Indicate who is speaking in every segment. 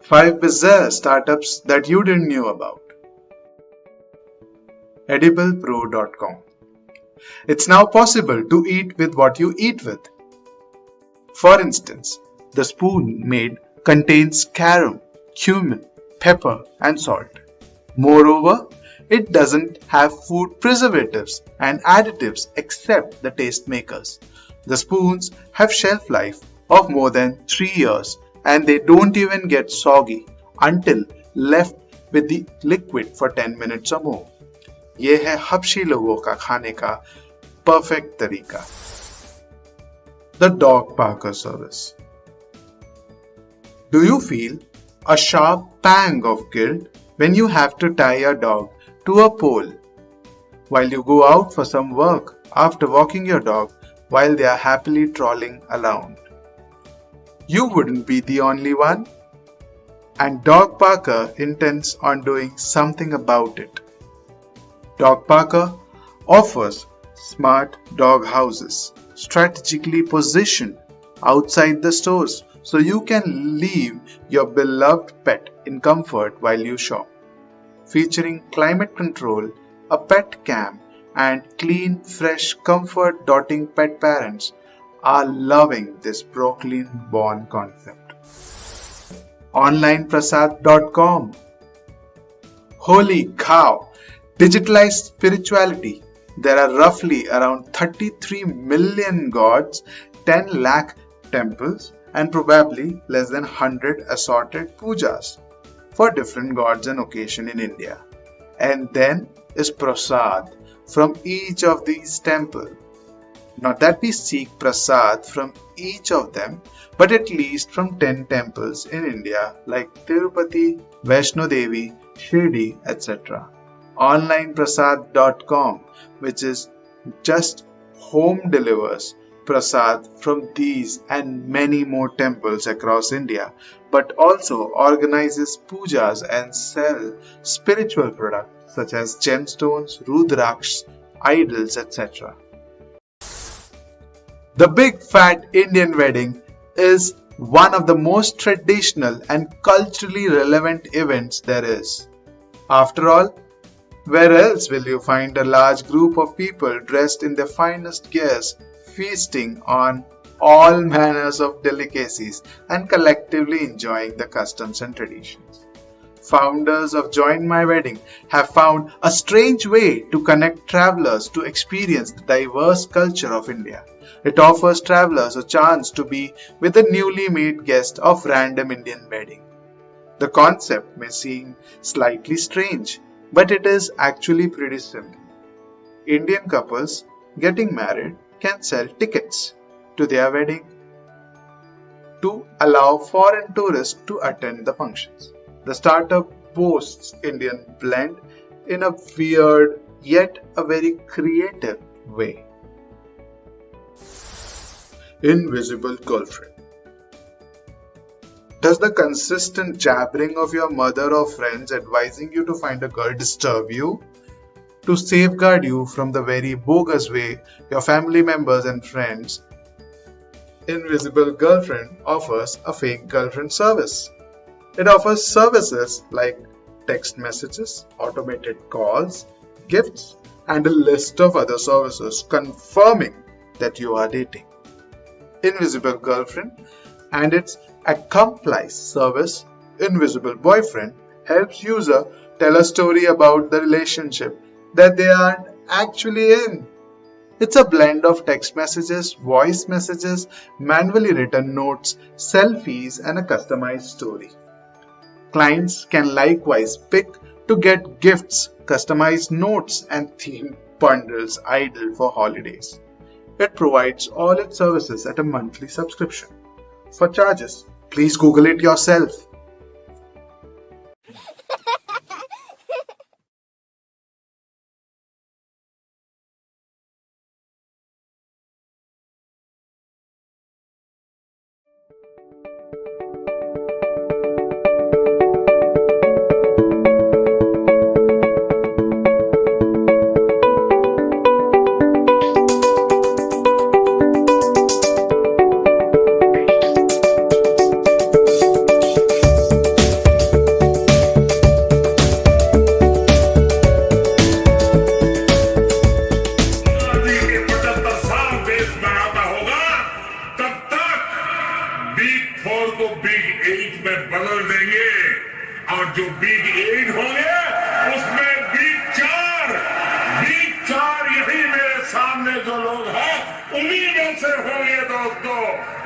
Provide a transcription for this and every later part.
Speaker 1: 5 bizarre startups that you didn't know about. EdiblePro.com. It's now possible to eat with what you eat with. For instance, the spoon made contains carom, cumin, pepper, and salt. Moreover, it doesn't have food preservatives and additives except the taste makers. The spoons have shelf life of more than 3 years and they don't even get soggy until left with the liquid for 10 minutes or more. ये है हबशी लोगों का खाने का perfect तरीका. The dog parker service. Do you feel a sharp pang of guilt when you have to tie your dog to a pole while you go out for some work after walking your dog while they are happily trolling around? You wouldn't be the only one, and Dog Parker intends on doing something about it. Dog Parker offers smart dog houses strategically positioned outside the stores so you can leave your beloved pet in comfort while you shop. Featuring climate control, a pet cam, and clean, fresh comfort-dotting pet parents are loving this Brooklyn-born concept. OnlinePrasad.com. Holy cow! Digitalized spirituality. There are roughly around 33 million gods, 10 lakh temples, and probably less than 100 assorted pujas for different gods and occasions in India. And then is prasad from each of these temples. Not that we seek prasad from each of them, but at least from 10 temples in India like Tirupati, Vaishno Devi, Shetty, etc. OnlinePrasad.com, which is just home delivers prasad from these and many more temples across India, but also organizes pujas and sell spiritual products such as gemstones, rudraksh, idols, etc. The Big Fat Indian Wedding is one of the most traditional and culturally relevant events there is. After all, where else will you find a large group of people dressed in their finest gears, feasting on all manners of delicacies and collectively enjoying the customs and traditions? Founders of Join My Wedding have found a strange way to connect travelers to experience the diverse culture of India. It offers travelers a chance to be with a newly made guest of random Indian wedding. The concept may seem slightly strange, but it is actually pretty simple. Indian couples getting married can sell tickets to their wedding to allow foreign tourists to attend the functions. The startup boasts Indian blend in a weird yet a very creative way. Invisible girlfriend. Does the consistent jabbering of your mother or friends advising you to find a girl disturb you? To safeguard you from the very bogus way your family members and friends, Invisible Girlfriend offers a fake girlfriend service. It offers services like text messages, automated calls, gifts, and a list of other services confirming that you are dating. Invisible Girlfriend and its accomplice service, Invisible Boyfriend, helps user tell a story about the relationship that they aren't actually in. It's a blend of text messages, voice messages, manually written notes, selfies, and a customized story. Clients can likewise pick to get gifts, customized notes, and themed bundles ideal for holidays. It provides all its services at a monthly subscription. For charges, please Google it yourself.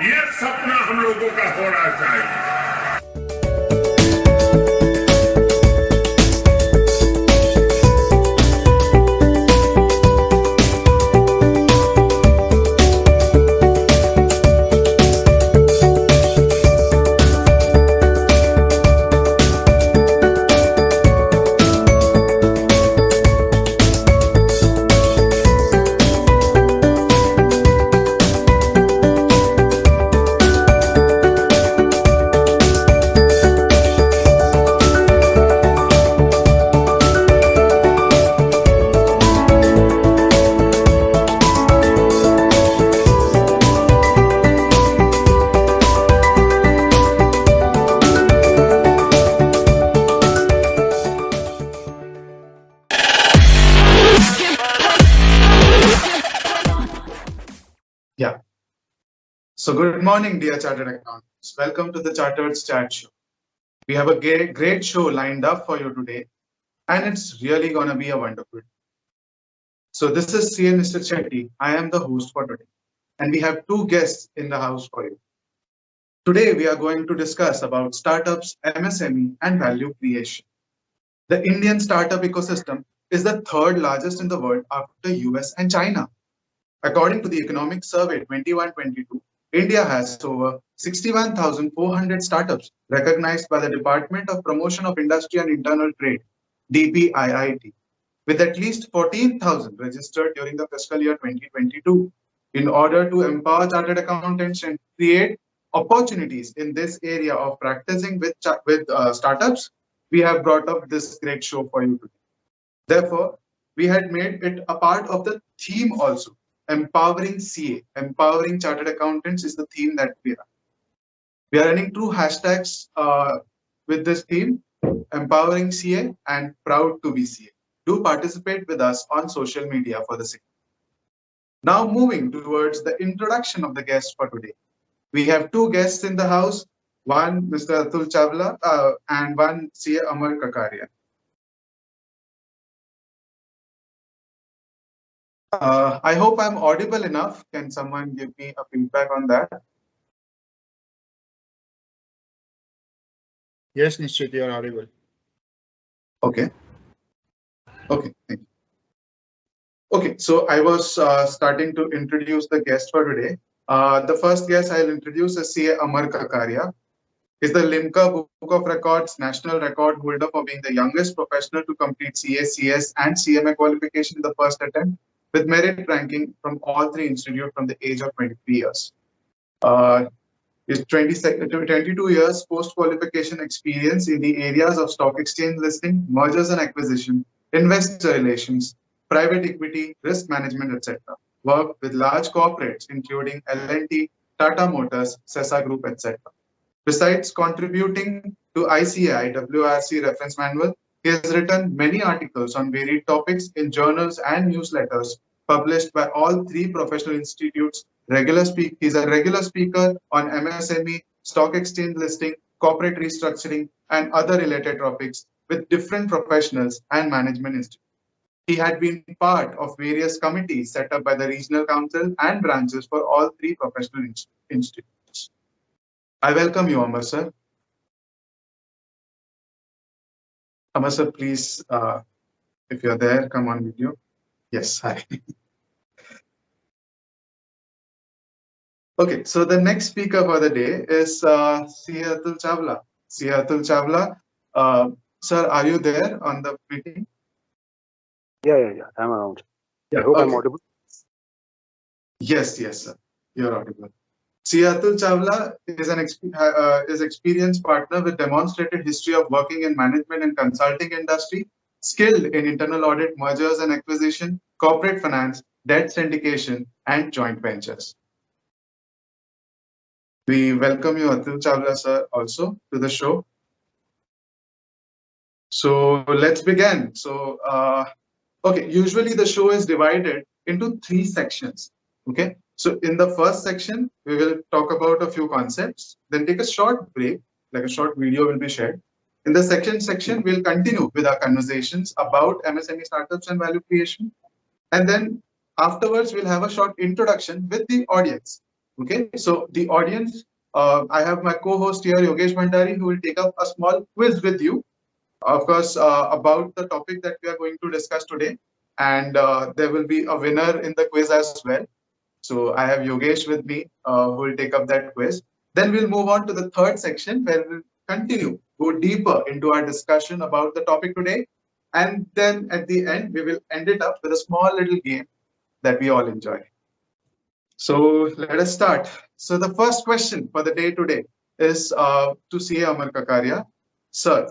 Speaker 2: ये सपना हम लोगों का होना चाहिए।
Speaker 1: Yeah. So good morning, dear chartered accountants. Welcome to the Chartered Chat Show. We have a great show lined up for you today, and it's really gonna be a wonderful. So this is CA Mr. Shetty. I am the host for today, and we have two guests in the house for you. Today we are going to discuss about startups, MSME, and value creation. The Indian startup ecosystem is the third largest in the world after US and China. According to the Economic Survey 21-22, India has over 61,400 startups recognized by the Department of Promotion of Industry and Internal Trade, DPIIT, with at least 14,000 registered during the fiscal year 2022. In order to empower chartered accountants and create opportunities in this area of practicing with startups, we have brought up this great show for you today. Therefore, we had made it a part of the theme also. Empowering CA, empowering chartered accountants is the theme that we are. We are running two hashtags with this theme, empowering CA and proud to be CA. Do participate with us on social media for the same. Now moving towards the introduction of the guest for today. We have two guests in the house, one Mr. Atul Chawla and one CA Amar Kakaria. I hope I'm audible enough. Can someone give me a feedback on that?
Speaker 3: Yes, Nishchit, you are audible.
Speaker 1: Okay. Okay, thank you. Okay, so I was starting to introduce the guest for today. The first guest I'll introduce is CA Amar Kakaria. He's the Limca Book of Records national record holder for being the youngest professional to complete CA, CS, and CMA qualification in the first attempt, with merit ranking from all three institutes from the age of 23 years. His 22 years post-qualification experience in the areas of stock exchange listing, mergers and acquisition, investor relations, private equity, risk management, etc. Work with large corporates including L&T, Tata Motors, Sesa Group, etc. Besides contributing to ICAI WRC reference manual, he has written many articles on varied topics in journals and newsletters published by all three professional institutes. He's a regular speaker on MSME, stock exchange listing, corporate restructuring, and other related topics with different professionals and management institutes. He had been part of various committees set up by the regional council and branches for all three professional institutes. I welcome you, Amar sir. Amar sir, please, if you're there, come on video. Yes, hi. Okay, so the next speaker for the day is CA Atul Chawla. CA Atul Chawla, sir, are you there on the meeting?
Speaker 4: Yeah. I'm around.
Speaker 1: Yeah,
Speaker 4: I hope
Speaker 1: okay.
Speaker 4: I'm audible.
Speaker 1: Yes, sir. You're audible. CA Atul Chawla is experienced partner with demonstrated history of working in management and consulting industry, skilled in internal audit, mergers and acquisition, corporate finance, debt syndication, and joint ventures. We welcome you, Atul Chawla, sir, also to the show. So let's begin. So, okay, usually the show is divided into three sections. Okay, so in the first section, we will talk about a few concepts, then take a short break, like a short video will be shared. In the second section, we'll continue with our conversations about MSME startups and value creation. And then afterwards, we'll have a short introduction with the audience. Okay, so the audience, I have my co-host here, Yogesh Bhandari, who will take up a small quiz with you, of course, about the topic that we are going to discuss today. And there will be a winner in the quiz as well. So I have Yogesh with me, who will take up that quiz. Then we'll move on to the third section where we'll continue, go deeper into our discussion about the topic today. And then at the end, we will end it up with a small little game that we all enjoy. So let us start. So the first question for the day today is to CA Amar Kakaria. Sir,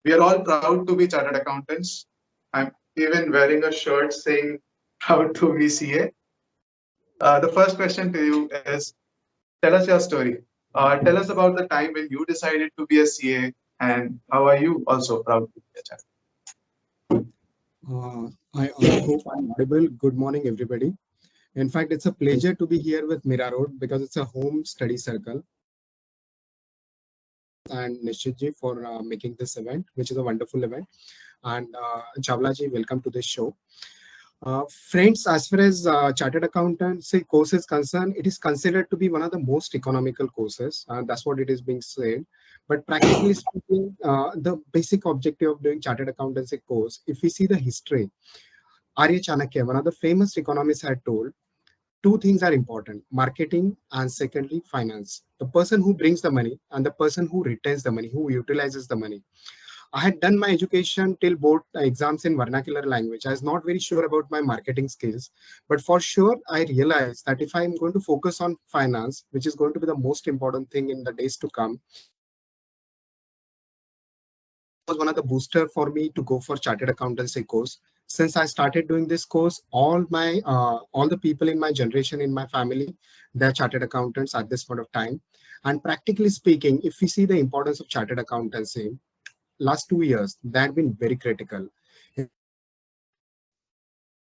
Speaker 1: we are all proud to be chartered accountants. I'm even wearing a shirt saying proud to be CA. The first question to you is, tell us your story. Tell us about the time when you decided to be a CA, and how are you also proud to be a chartered?
Speaker 3: I hope I'm audible. Good morning, everybody. In fact, it's a pleasure to be here with Mira Road because it's a home study circle. And Nishchit for making this event, which is a wonderful event. And Chawla ji, welcome to this show. Friends, as far as chartered accountancy course is concerned, it is considered to be one of the most economical courses. That's what it is being said. But practically speaking, the basic objective of doing chartered accountancy course, if we see the history, Arya Chanakya, one of the famous economists, had told, two things are important: marketing and secondly, finance. The person who brings the money and the person who retains the money, who utilizes the money. I had done my education till board exams in vernacular language. I was not very sure about my marketing skills, but for sure, I realized that if I'm going to focus on finance, which is going to be the most important thing in the days to come, was one of the booster for me to go for chartered accountancy course. Since I started doing this course, all the people in my generation, in my family, they're chartered accountants at this point of time. And practically speaking, if we see the importance of chartered accountancy, last 2 years, they have been very critical.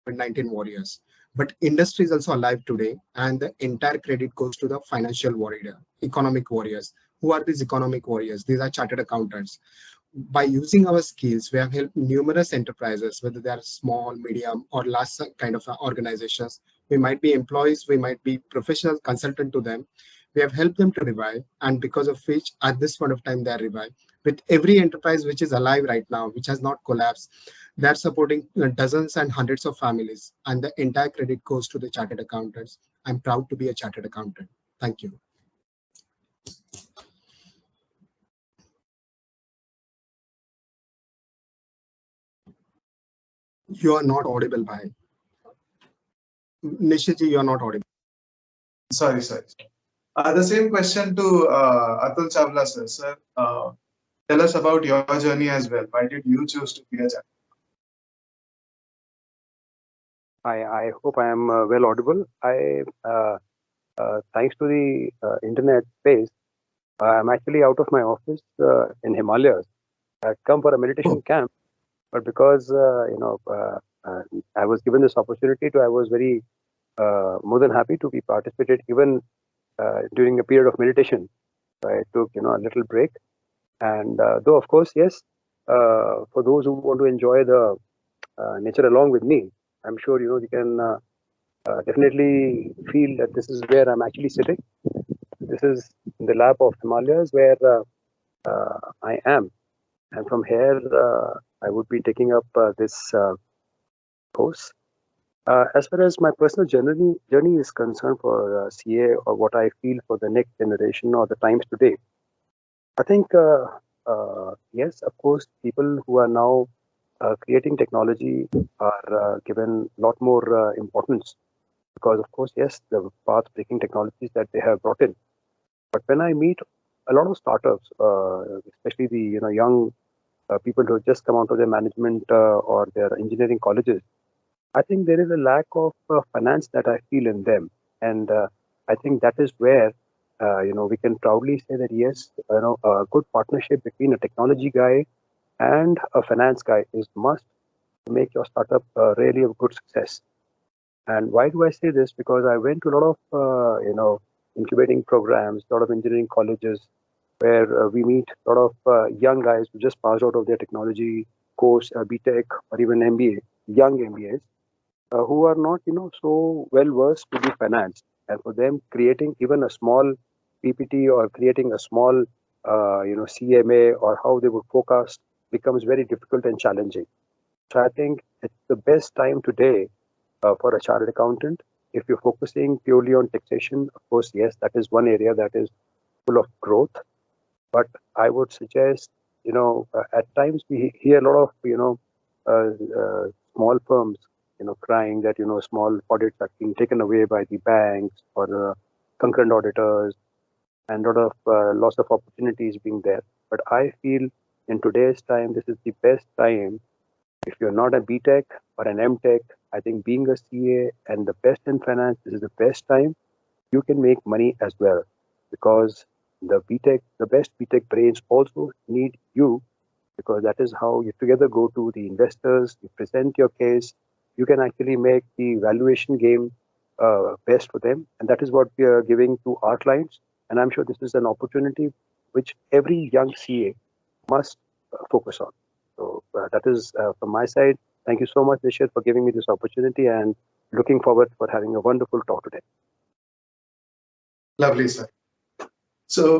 Speaker 3: COVID-19 warriors. But industry is also alive today, and the entire credit goes to the financial warrior, economic warriors. Who are these economic warriors? These are chartered accountants. By using our skills, we have helped numerous enterprises, whether they are small, medium, or large kind of organizations. We might be employees, we might be professional consultant to them. We have helped them to revive, and because of which, at this point of time, they are revived. With every enterprise which is alive right now, which has not collapsed, they are supporting dozens and hundreds of families, and the entire credit goes to the chartered accountants. I'm proud to be a chartered accountant. Thank you. You are not audible, bhai. Nishchit, you are not audible.
Speaker 1: Sorry. The same question to Atul Chawla, sir. Sir, tell us about your journey as well. Why did you choose to be a chartered?
Speaker 4: I hope I am well audible. Thanks to the internet space, I'm actually out of my office in Himalayas. I'd come for a meditation camp, but because I was given this opportunity I was very more than happy to be participated even during a period of meditation. I took a little break, and though of course yes, for those who want to enjoy the nature along with me, I'm sure you can definitely feel that this is where I'm actually sitting. This is the lap of Himalayas where I am, and from here I would be taking up this course. As far as my personal journey is concerned for CA, or what I feel for the next generation or the times today, I think yes, of course, people who are now creating technology are given a lot more importance, because of course, yes, the path-breaking technologies that they have brought in. But when I meet a lot of startups, especially the young people who have just come out of their management or their engineering colleges, I think there is a lack of finance that I feel in them, and I think that is where we can proudly say that yes, a good partnership between a technology guy and a finance guy is must to make your startup really a good success. And why do I say this? Because I went to a lot of incubating programs, a lot of engineering colleges, where we meet a lot of young guys who just passed out of their technology course, BTech, or even MBA, young MBAs, who are not so well versed to be financed. and for them creating even a small PPT or creating a small CMA or how they would forecast becomes very difficult and challenging. So I think it's the best time today for a chartered accountant. If you're focusing purely on taxation, of course, yes, that is one area that is full of growth. But I would suggest, at times we hear a lot of, small firms, crying that, small audits are being taken away by the banks or the concurrent auditors and a lot of loss of opportunities being there. But I feel in today's time, this is the best time. If you're not a BTech or an MTech, I think being a CA and the best in finance, this is the best time. You can make money as well because the best BTech brains also need you, because that is how you together go to the investors, you present your case, you can actually make the valuation game best for them. And that is what we are giving to our clients. And I'm sure this is an opportunity which every young CA must focus on. So that is from my side. Thank you so much, Nishchit, for giving me this opportunity, and looking forward for having a wonderful talk today.
Speaker 1: Lovely, sir. So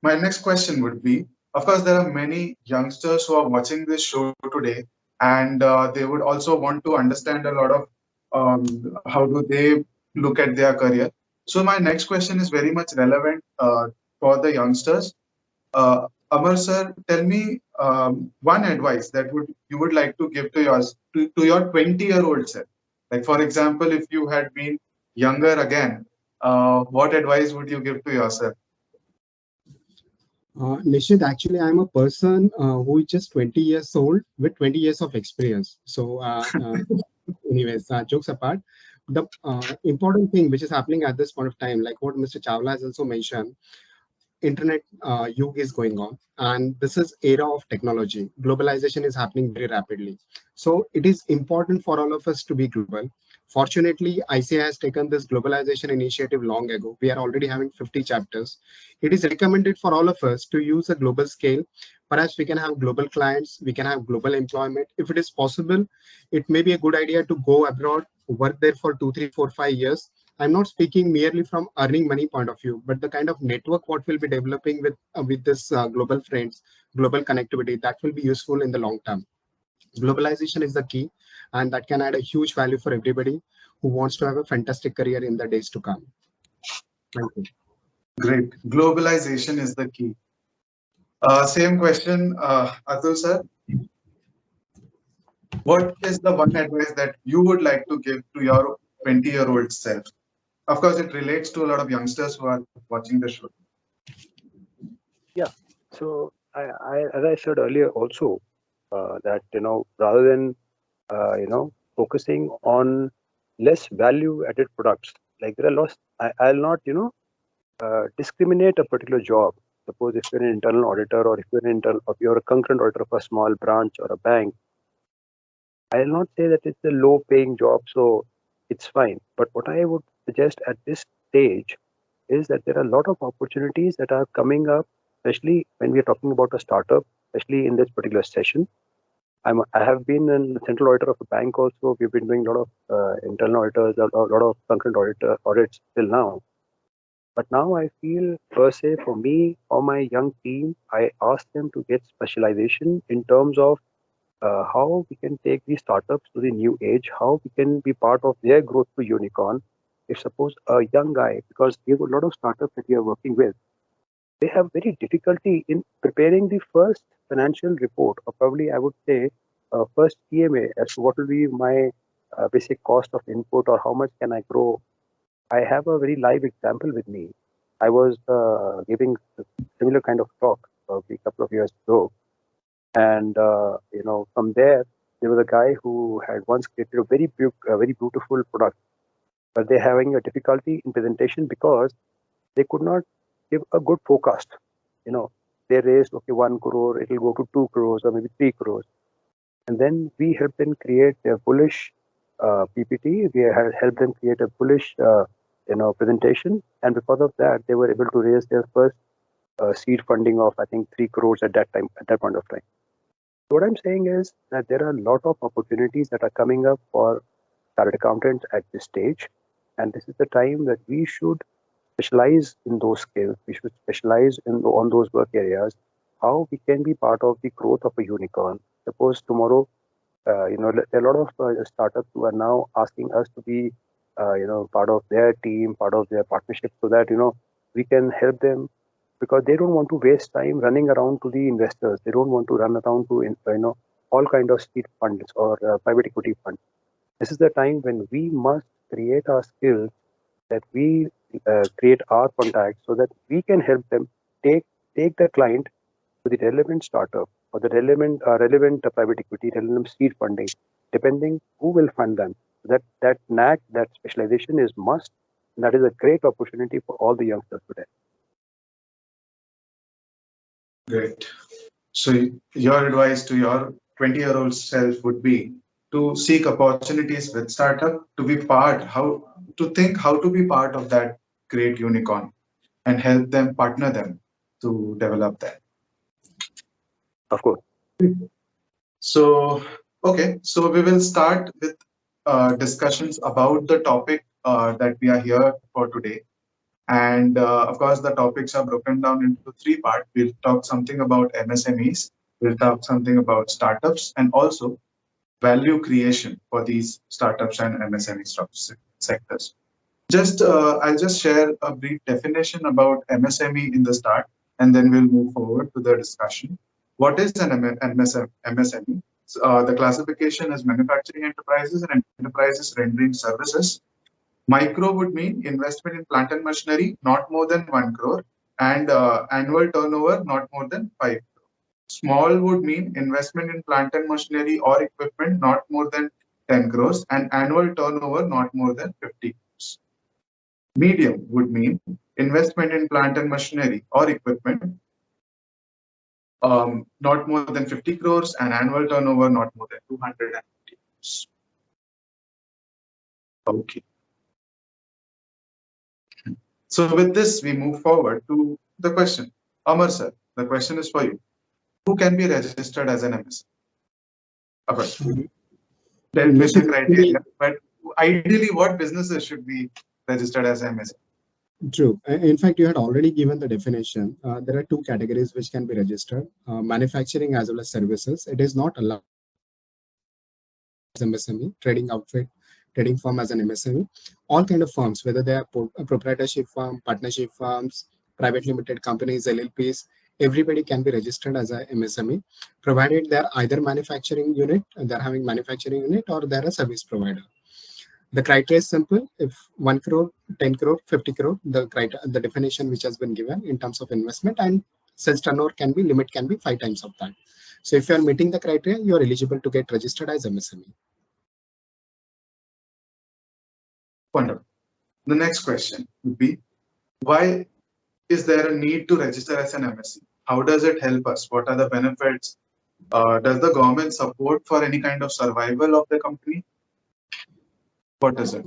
Speaker 1: my next question would be, of course, there are many youngsters who are watching this show today, and they would also want to understand a lot of how do they look at their career. So my next question is very much relevant for the youngsters. Amar sir, tell me one advice that you would like to give to your 20-year-old self. Like, for example, if you had been younger again, what advice would you give to yourself?
Speaker 3: Nishchit, actually, I'm a person who is just 20 years old with 20 years of experience. So, anyways, jokes apart, the important thing which is happening at this point of time, like what Mr. Chawla has also mentioned, internet yuga is going on, and this is era of technology. Globalization is happening very rapidly, so it is important for all of us to be global. Fortunately, ICA has taken this globalization initiative long ago. We are already having 50 chapters. It is recommended for all of us to use a global scale. Perhaps we can have global clients, we can have global employment. If it is possible, it may be a good idea to go abroad, work there for 2, 3, 4, 5 years. I'm not speaking merely from earning money point of view, but the kind of network what we'll be developing with this global friends, global connectivity, that will be useful in the long term. Globalization is the key, and that can add a huge value for everybody who wants to have a fantastic career in the days to come. Thank you.
Speaker 1: Great. Globalization is the key. Same question, Atul sir. What is the one advice that you would like to give to your 20-year-old self? Of course, it relates to a lot of youngsters who are watching the show.
Speaker 4: Yeah. So as I said earlier, also that rather than focusing on less value-added products, like there are lots. I'll not discriminate a particular job. Suppose if you're an internal auditor, or if you're a concurrent auditor of a small branch or a bank, I'll not say that it's a low-paying job, so it's fine. But what I would suggest at this stage is that there are a lot of opportunities that are coming up, especially when we are talking about a startup, especially in this particular session. I have been a central auditor of a bank also. We've been doing a lot of internal auditors, a lot of concurrent audits till now. But now I feel, per se, for me or my young team, I ask them to get specialization in terms of how we can take these startups to the new age, how we can be part of their growth to unicorn. If suppose a young guy, because we have a lot of startups that we are working with, they have very difficulty in preparing the first financial report, or probably I would say first EMA as to what will be my basic cost of input or how much can I grow. I have a very live example with me. I was giving a similar kind of talk a couple of years ago, and from there was a guy who had once created a very beautiful product, but they're having a difficulty in presentation because they could not give a good forecast. They raised 1 crore, it will go to 2 crores or maybe 3 crores, and then we helped them create a bullish PPT. We helped them create a bullish presentation, and because of that, they were able to raise their first seed funding of I think 3 crores at that point of time. So what I'm saying is that there are a lot of opportunities that are coming up for chartered accountants at this stage, And this is the time that we should specialize in those skills. We should specialize on those work areas. How we can be part of the growth of a unicorn. Suppose tomorrow, there are a lot of startups who are now asking us to be, part of their team, part of their partnership, so that we can help them, because they don't want to waste time running around to the investors. They don't want to run around to all kind of seed funds or private equity funds. This is the time when we must create our skills, that we create our contacts, so that we can help them take the client to the relevant startup or the relevant private equity, relevant seed funding, depending who will fund them. That knack, that specialization is must. And that is a great opportunity for all the youngsters today.
Speaker 1: Great. So your advice to your 20-year-old self would be to seek opportunities with startup, to be part, how to be part of that great unicorn and help them, partner them to develop that.
Speaker 4: Of course.
Speaker 1: So, okay, so we will start with discussions about the topic that we are here for today. And of course, the topics are broken down into three parts. We'll talk something about MSMEs, we'll talk something about startups, and also value creation for these startups and MSME sectors. I'll just share a brief definition about MSME in the start, and then we'll move forward to the discussion. What is an MSME? The classification is manufacturing enterprises and enterprises rendering services. Micro would mean investment in plant and machinery not more than 1 crore and annual turnover not more than 5 crore. Small would mean investment in plant and machinery or equipment not more than 10 crores and annual turnover not more than 50 crores. Medium would mean investment in plant and machinery or equipment not more than 50 crores and annual turnover not more than 250 crores. Okay. So with this, we move forward to the question. Amar sir, the question is for you. Who can be registered as an MSME? Of course, there is a criteria, but ideally, what businesses should be registered as MSME?
Speaker 3: True. In fact, you had already given the definition. There are two categories which can be registered, manufacturing as well as services. It is not allowed as MSME, trading outfit, trading firm as an MSME. All kind of firms, whether they are proprietorship firm, partnership firms, private limited companies, LLPs, everybody can be registered as a MSME, provided they're either manufacturing unit, they're having manufacturing unit, or they're a service provider. The criteria is simple. If 1 crore, 10 crore, 50 crore, the definition which has been given in terms of investment, and sales turnover limit can be 5 times of that. So if you are meeting the criteria, you are eligible to get registered as MSME.
Speaker 1: Wonderful. The next question would be, why is there a need to register as an MSME? How does it help us? What are the benefits? Does the government support for any kind of survival of the company? What is it?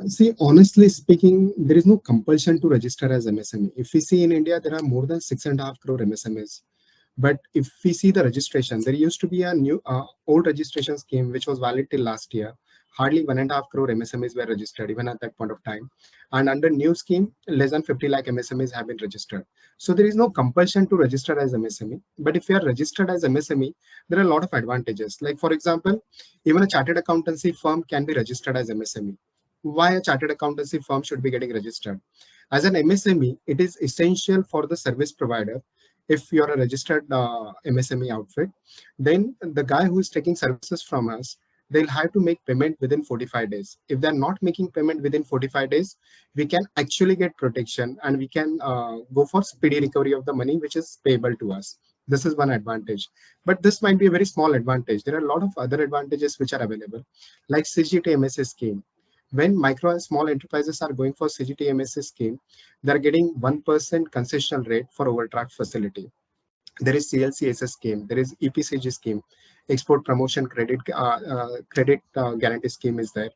Speaker 3: See, honestly speaking, there is no compulsion to register as MSME. If we see in India, there are more than 6.5 crore MSMEs. But if we see the registration, there used to be a new old registration scheme which was valid till last year. Hardly 1.5 crore MSMEs were registered even at that point of time. And under new scheme, less than 50 lakh MSMEs have been registered. So there is no compulsion to register as MSME. But if you are registered as MSME, there are a lot of advantages. Like for example, even a chartered accountancy firm can be registered as MSME. Why a chartered accountancy firm should be getting registered? As an MSME, it is essential for the service provider. If you are a registered MSME outfit, then the guy who is taking services from us, they'll have to make payment within 45 days. If they're not making payment within 45 days, we can actually get protection and we can go for speedy recovery of the money which is payable to us. This is one advantage. But this might be a very small advantage. There are a lot of other advantages which are available, like CGT MSA scheme. When micro and small enterprises are going for CGT MSA scheme, they're getting 1% concessional rate for overdraft facility. There is CLCSS scheme, there is EPCG scheme, export promotion credit guarantee scheme is there.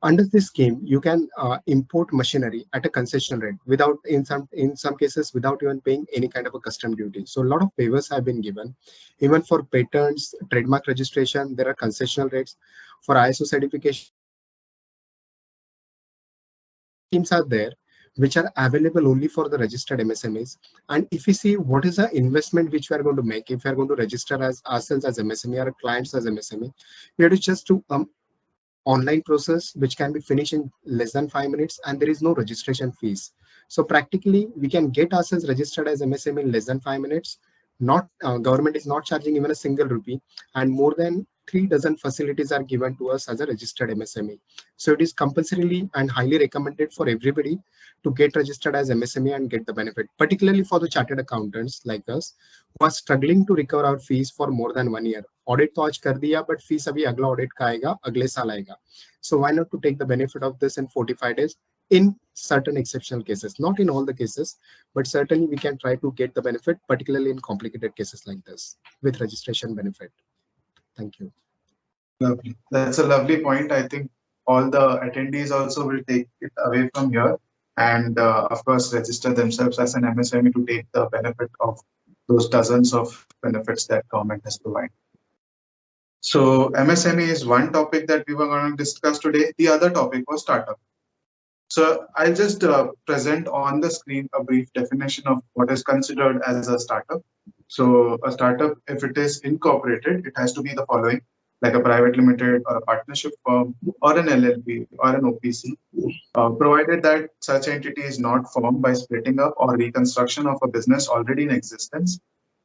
Speaker 3: Under this scheme, you can import machinery at a concessional rate without, in some cases, without even paying any kind of a custom duty. So a lot of waivers have been given. Even for patents, trademark registration, there are concessional rates. For ISO certification, schemes are there which are available only for the registered MSMEs. And if we see what is the investment which we are going to make, if we are going to register as ourselves as MSME or clients as MSME, we have to just do online process which can be finished in less than 5 minutes, and there is no registration fees. So practically we can get ourselves registered as MSME in less than 5 minutes. Not government is not charging even a single rupee, and more than 3 dozen facilities are given to us as a registered MSME. So it is compulsorily and highly recommended for everybody to get registered as MSME and get the benefit, particularly for the chartered accountants like us who are struggling to recover our fees for more than 1 year. Audit तो आज कर दिया, but fees अभी अगला audit का आएगा, अगले साल आएगा. So why not to take the benefit of this in 45 days in certain exceptional cases, not in all the cases, but certainly we can try to get the benefit, particularly in complicated cases like this with registration benefit. Thank you.
Speaker 1: Lovely. That's a lovely point. I think all the attendees also will take it away from here and, of course, register themselves as an MSME to take the benefit of those dozens of benefits that government has provided. So MSME is one topic that we were going to discuss today. The other topic was startup. So I'll just present on the screen a brief definition of what is considered as a startup. So a startup, if it is incorporated, it has to be the following, like a private limited or a partnership firm or an LLP or an OPC, provided that such entity is not formed by splitting up or reconstruction of a business already in existence.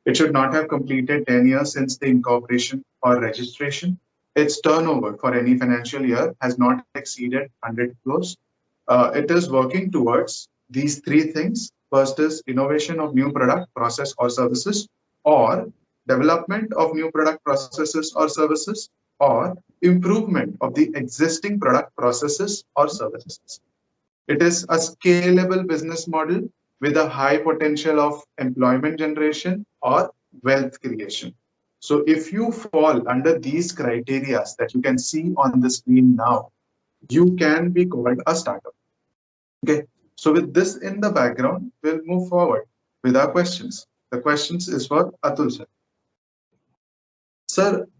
Speaker 1: It should not have completed 10 years since the incorporation or registration. Its turnover for any financial year has not exceeded 100 crores. It is working towards these three things. First is innovation of new product, process or services, or development of new product, processes or services, or improvement of the existing product, processes or services. It is a scalable business model with a high potential of employment generation or wealth creation. So if you fall under these criteria that you can see on the screen now, you can be called a startup. Okay, so with this in the background, we'll move forward with our questions. The questions is for Atul sir.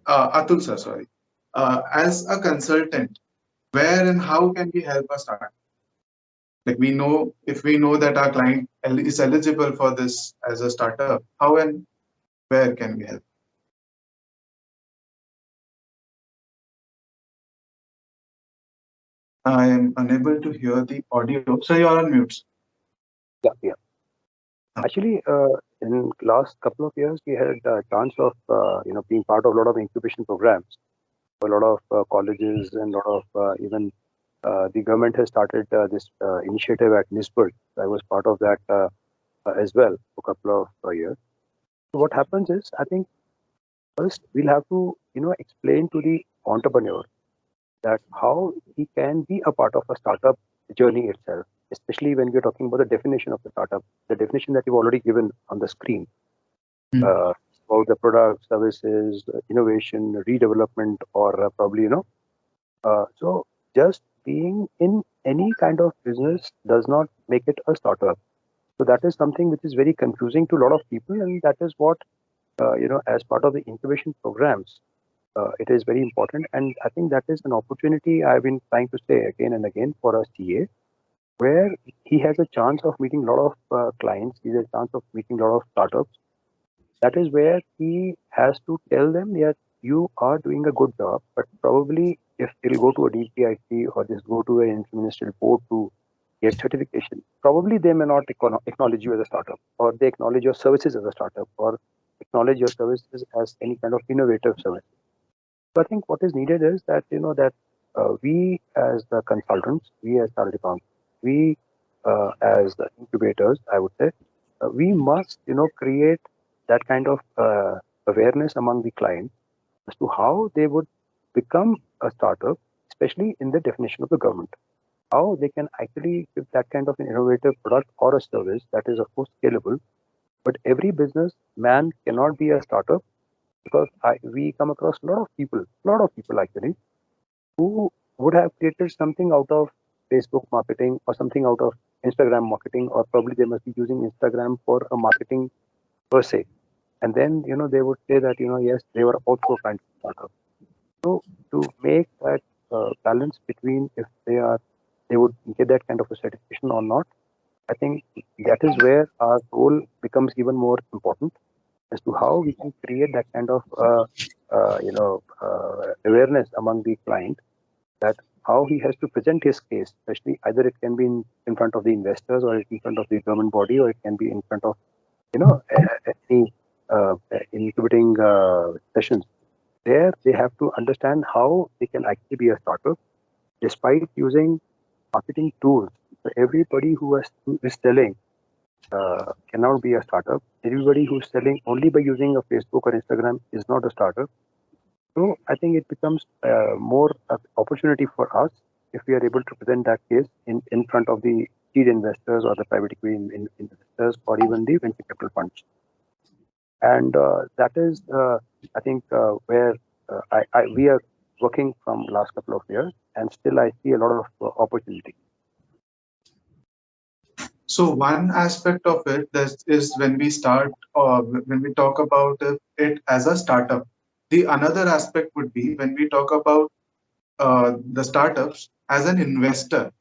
Speaker 1: Atul sir, sorry. As a consultant, where and how can we help a startup? Like if we know that our client is eligible for this as a startup, how and where can we help? I am unable to hear the audio. So you're on mute.
Speaker 4: Yeah. Actually, in last couple of years, we had a chance of being part of a lot of incubation programs. A lot of colleges and a lot of even the government has started this initiative at Nishchit. I was part of that as well for a couple of years. So what happens is, I think first we'll have to explain to the entrepreneur that how he can be a part of a startup journey itself, especially when we're talking about the definition of the startup, the definition that you've already given on the screen. About the product, services, innovation, redevelopment, or probably, so just being in any kind of business does not make it a startup. So that is something which is very confusing to a lot of people, and that is what, as part of the incubation programs, it is very important. And I think that is an opportunity I've been trying to say again and again for a CA, where he has a chance of meeting a lot of clients, he has a chance of meeting a lot of startups. That is where he has to tell them that you are doing a good job, but probably if he'll go to a DPIC or just go to an ministerial board to get certification, probably they may not acknowledge you as a startup, or they acknowledge your services as a startup, or acknowledge your services as any kind of innovative service. So I think what is needed is that, we as the consultants, we as chartered accountants, we as the incubators, I would say, we must, create that kind of awareness among the clients as to how they would become a startup, especially in the definition of the government. How they can actually give that kind of an innovative product or a service that is, of course, scalable. But every business man cannot be a startup, because we come across a lot of people actually, who would have created something out of Facebook marketing or something out of Instagram marketing, or probably they must be using Instagram for a marketing per se. And then, they would say that, yes, they were also kind of startup. So to make that balance between if they are they would get that kind of a certification or not. I think that is where our role becomes even more important as to how we can create that kind of awareness among the client, that how he has to present his case, especially either it can be in front of the investors, or in front of the government body, or it can be in front of any incubating sessions. There they have to understand how they can actually be a startup despite using marketing tools. So everybody who is selling cannot be a startup. Everybody who's selling only by using a Facebook or Instagram is not a startup. So I think it becomes more opportunity for us if we are able to present that case in front of the seed investors or the private equity investors or even the venture capital funds. And that is, I think, where we are working from last couple of years, and still I see a lot of opportunity.
Speaker 1: So one aspect of it is when we start, when we talk about it as a startup. The another aspect would be when we talk about the startups as an investor.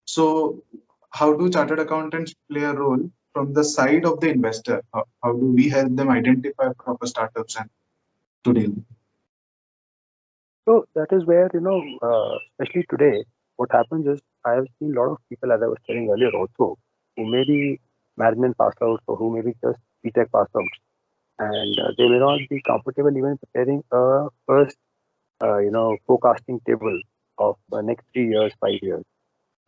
Speaker 1: So how do chartered accountants play a role from the side of the investor? How do we help them identify proper startups and to deal?
Speaker 4: So that is where, especially today, what happens is I have seen a lot of people, as I was telling earlier also, who may be management pass outs or who may be just BTech pass outs, and they may not be comfortable even preparing a first, forecasting table of the next 3 years, 5 years,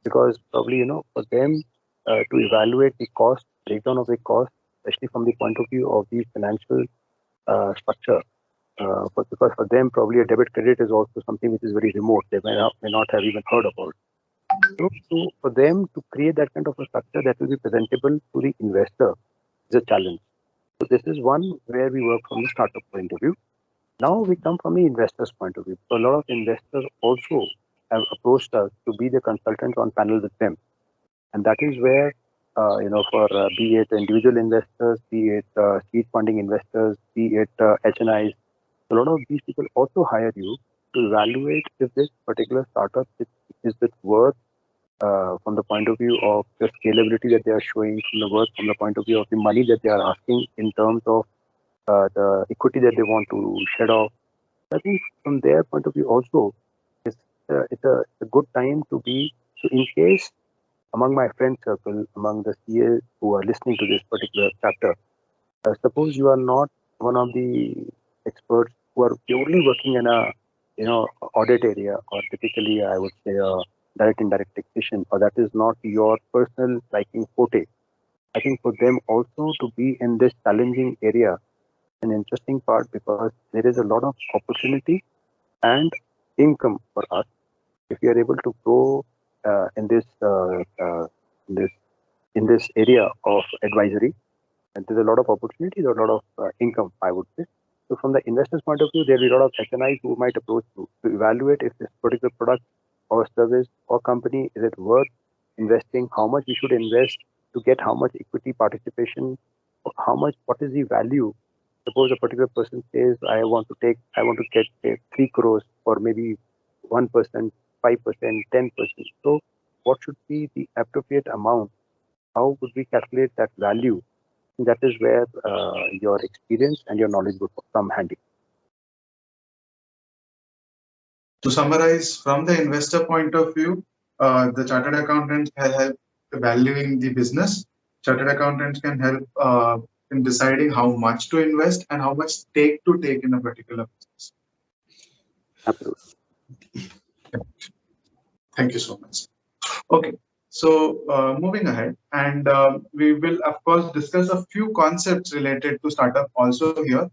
Speaker 4: because probably, for them to evaluate the cost, breakdown of the cost, especially from the point of view of the financial structure. Because for them, probably a debit credit is also something which is very remote. They may not have even heard about. So for them to create that kind of a structure that will be presentable to the investor is a challenge. So this is one where we work from the startup point of view. Now we come from the investor's point of view. So a lot of investors also have approached us to be the consultants on panel with them, and that is where for be it individual investors, be it seed funding investors, be it HNIs. A lot of these people also hire you to evaluate if this particular startup is it worth from the point of view of the scalability that they are showing, from the point of view of the money that they are asking in terms of the equity that they want to shed off. I think from their point of view also, it's a good time to be. So in case among my friend circle, among the CAs who are listening to this particular chapter, suppose you are not one of the experts who are purely working in a audit area, or typically I would say a direct indirect taxation, or that is not your personal liking forte. I think for them also to be in this challenging area, an interesting part, because there is a lot of opportunity and income for us if we are able to grow in this area of advisory. And there's a lot of opportunity, there's a lot of income, I would say. So from the investor's point of view, there will be a lot of HNIs who might approach you to evaluate if this particular product or service or company, is it worth investing, how much we should invest to get how much equity participation, what is the value. Suppose a particular person says, I want to get 3 crores for maybe 1%, 5%, 10%. So what should be the appropriate amount? How would we calculate that value? That is where your experience and your knowledge would come handy.
Speaker 1: To summarize, from the investor point of view, the chartered accountants can help valuing the business. Chartered accountants can help in deciding how much to invest and how much stake to take in a particular business.
Speaker 4: Absolutely.
Speaker 1: Thank you so much. Okay. So moving ahead, and we will of course discuss a few concepts related to startup also here.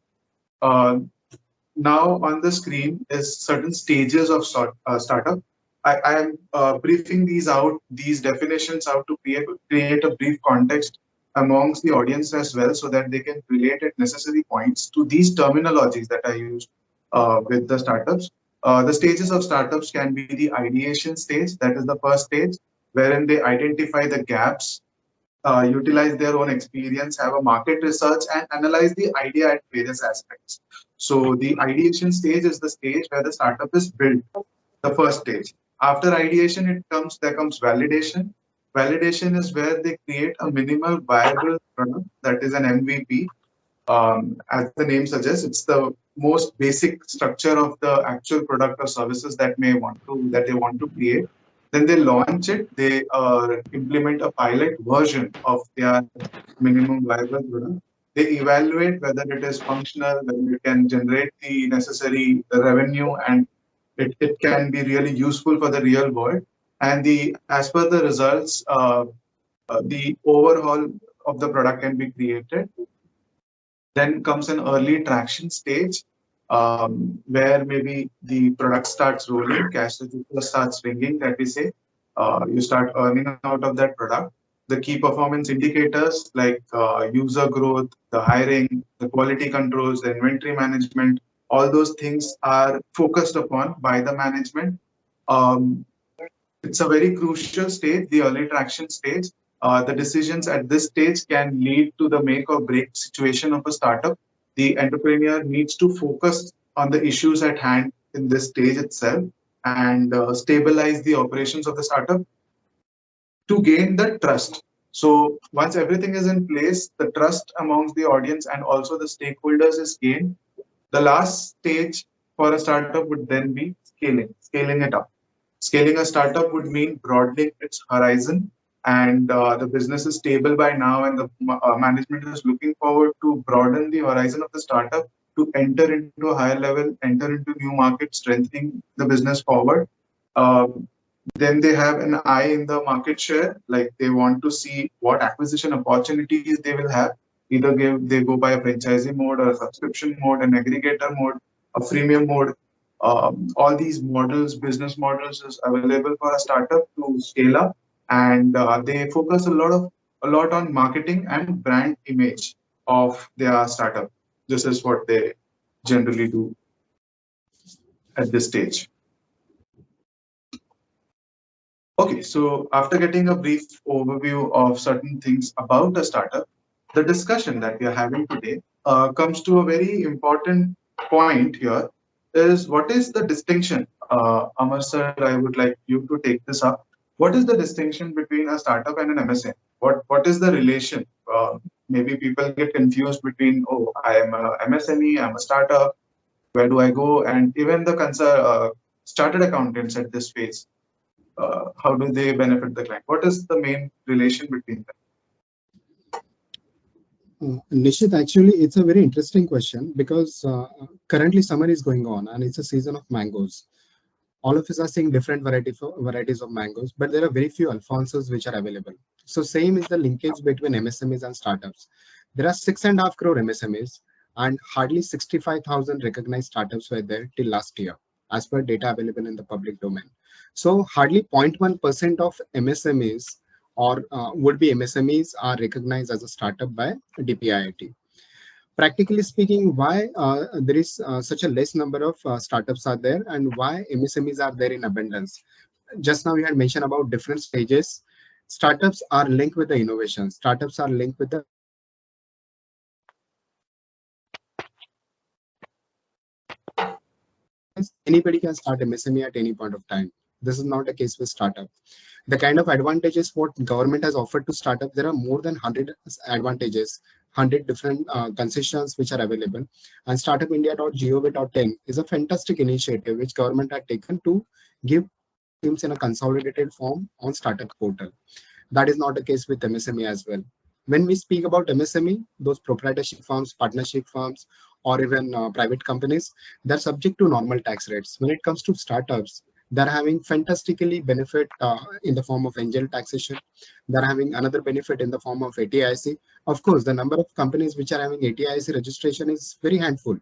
Speaker 1: Now on the screen is certain stages of startup. I am briefing these definitions out to create a brief context amongst the audience as well, so that they can relate at necessary points to these terminologies that I use with the startups. The stages of startups can be the ideation stage, that is the first stage, wherein they identify the gaps, utilize their own experience, have a market research, and analyze the idea at various aspects. So the ideation stage is the stage where the startup is built, the first stage. After ideation, there comes validation. Validation is where they create a minimal viable product, that is an MVP. As the name suggests, it's the most basic structure of the actual product or services that they want to create. Then they launch it. They implement a pilot version of their minimum viable product. They evaluate whether it is functional, whether it can generate the necessary revenue, and it can be really useful for the real world. And as per the results, the overhaul of the product can be created. Then comes an early traction stage, where maybe the product starts rolling, cash register starts ringing, that we say. You start earning out of that product. The key performance indicators like user growth, the hiring, the quality controls, the inventory management, all those things are focused upon by the management. Um, it's a very crucial stage, the early traction stage. The decisions at this stage can lead to the make or break situation of a startup. The entrepreneur needs to focus on the issues at hand in this stage itself and stabilize the operations of the startup to gain the trust. So once everything is in place, the trust amongst the audience and also the stakeholders is gained. The last stage for a startup would then be scaling it up. Scaling a startup would mean broadening its horizon, and the business is stable by now, and the management is looking forward to broaden the horizon of the startup to enter into a higher level, enter into new markets, strengthening the business forward. Then they have an eye in the market share, like they want to see what acquisition opportunities they will have. Either they go by a franchisee mode or a subscription mode, an aggregator mode, a freemium mode. All these models, business models, is available for a startup to scale up, and they focus a lot on marketing and brand image of their startup. This is what they generally do at this stage. Okay, so after getting a brief overview of certain things about a startup, the discussion that we are having today comes to a very important point here, is what is the distinction? Amar sir, I would like you to take this up. What is the distinction between a startup and an MSME? What is the relation? Maybe people get confused between, oh, I am a MSME, I'm a startup, where do I go? And even the started accountants at this phase, how do they benefit the client? What is the main relation between them?
Speaker 3: Nishchit, actually, it's a very interesting question because currently summer is going on and it's a season of mangoes. All of us are seeing different varieties of mangoes, but there are very few Alphonsos which are available. So same is the linkage between MSMEs and startups. There are 6.5 crore MSMEs and hardly 65,000 recognized startups were there till last year, as per data available in the public domain. So hardly 0.1% of MSMEs or would-be MSMEs are recognized as a startup by DPIIT. Practically speaking, why there is such a less number of startups are there and why MSMEs are there in abundance? Just now we had mentioned about different stages. Startups are linked with the innovation. Startups are linked with the anybody can start MSME at any point of time. This is not a case with startup. The kind of advantages what government has offered to startup, there are more than 100 advantages, 100 different concessions which are available. And startupindia.gov.in is a fantastic initiative which government had taken to give teams in a consolidated form on startup portal. That is not the case with MSME as well. When we speak about MSME, those proprietorship firms, partnership firms, or even private companies, they're subject to normal tax rates. When it comes to startups, they're having fantastically benefit in the form of angel taxation. They're having another benefit in the form of ATIC. Of course, the number of companies which are having ATIC registration is very handful.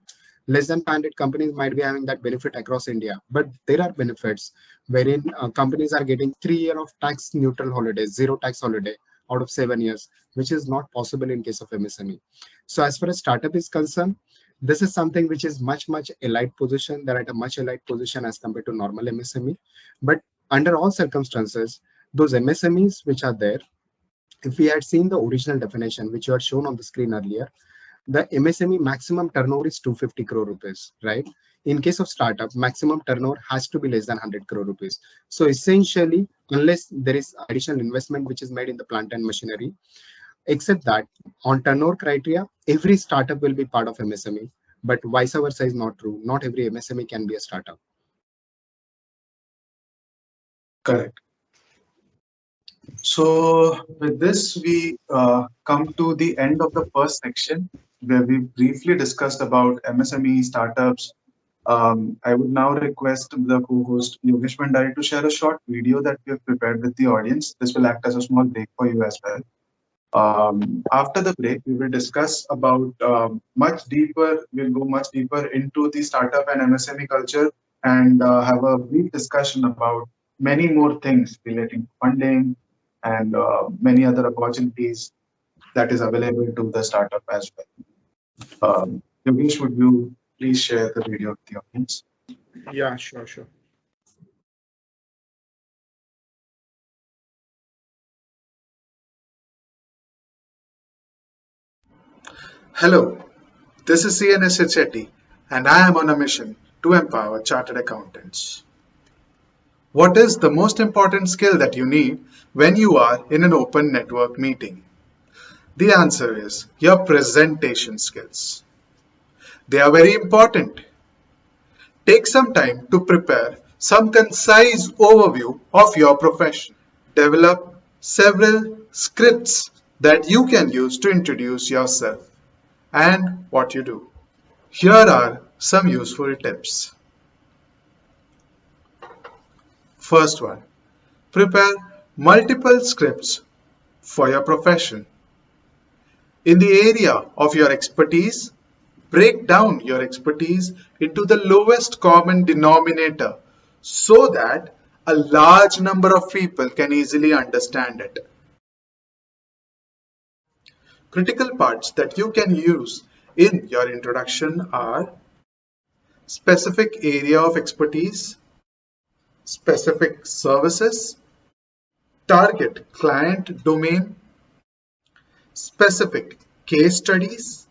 Speaker 3: Less than 500 companies might be having that benefit across India, but there are benefits wherein companies are getting 3 years of tax neutral holidays, zero tax holiday out of 7 years, which is not possible in case of MSME. So as far as startup is concerned, this is something which is much elite position. They're at a much elite position as compared to normal MSME. But under all circumstances, those MSMEs which are there, if we had seen the original definition which you had shown on the screen earlier, The MSME maximum turnover is 250 crore rupees, right? In case of startup, maximum turnover has to be less than 100 crore rupees. So essentially, unless there is additional investment which is made in the plant and machinery, except that on turnover criteria, every startup will be part of MSME, but vice versa is not true. Not every MSME can be a startup.
Speaker 1: Correct. So with this, we come to the end of the first section where we briefly discussed about MSME startups. I would now request the co-host Yogesh Bhandari to share a short video that we have prepared with the audience. This will act as a small break for you as well. After the break, we will discuss about much deeper. We'll go much deeper into the startup and MSME culture and have a brief discussion about many more things relating to funding and many other opportunities that is available to the startup as well. Yogesh, would you please share the video with the audience?
Speaker 3: Yeah, sure.
Speaker 1: Hello, this is CNS Shetty, and I am on a mission to empower chartered accountants. What is the most important skill that you need when you are in an open network meeting? The answer is your presentation skills. They are very important. Take some time to prepare some concise overview of your profession. Develop several scripts that you can use to introduce yourself and what you do. Here are some useful tips. First one, prepare multiple scripts for your profession. In the area of your expertise, break down your expertise into the lowest common denominator so that a large number of people can easily understand it. Critical parts that you can use in your introduction are specific area of expertise, specific services, target client domain, specific case studies,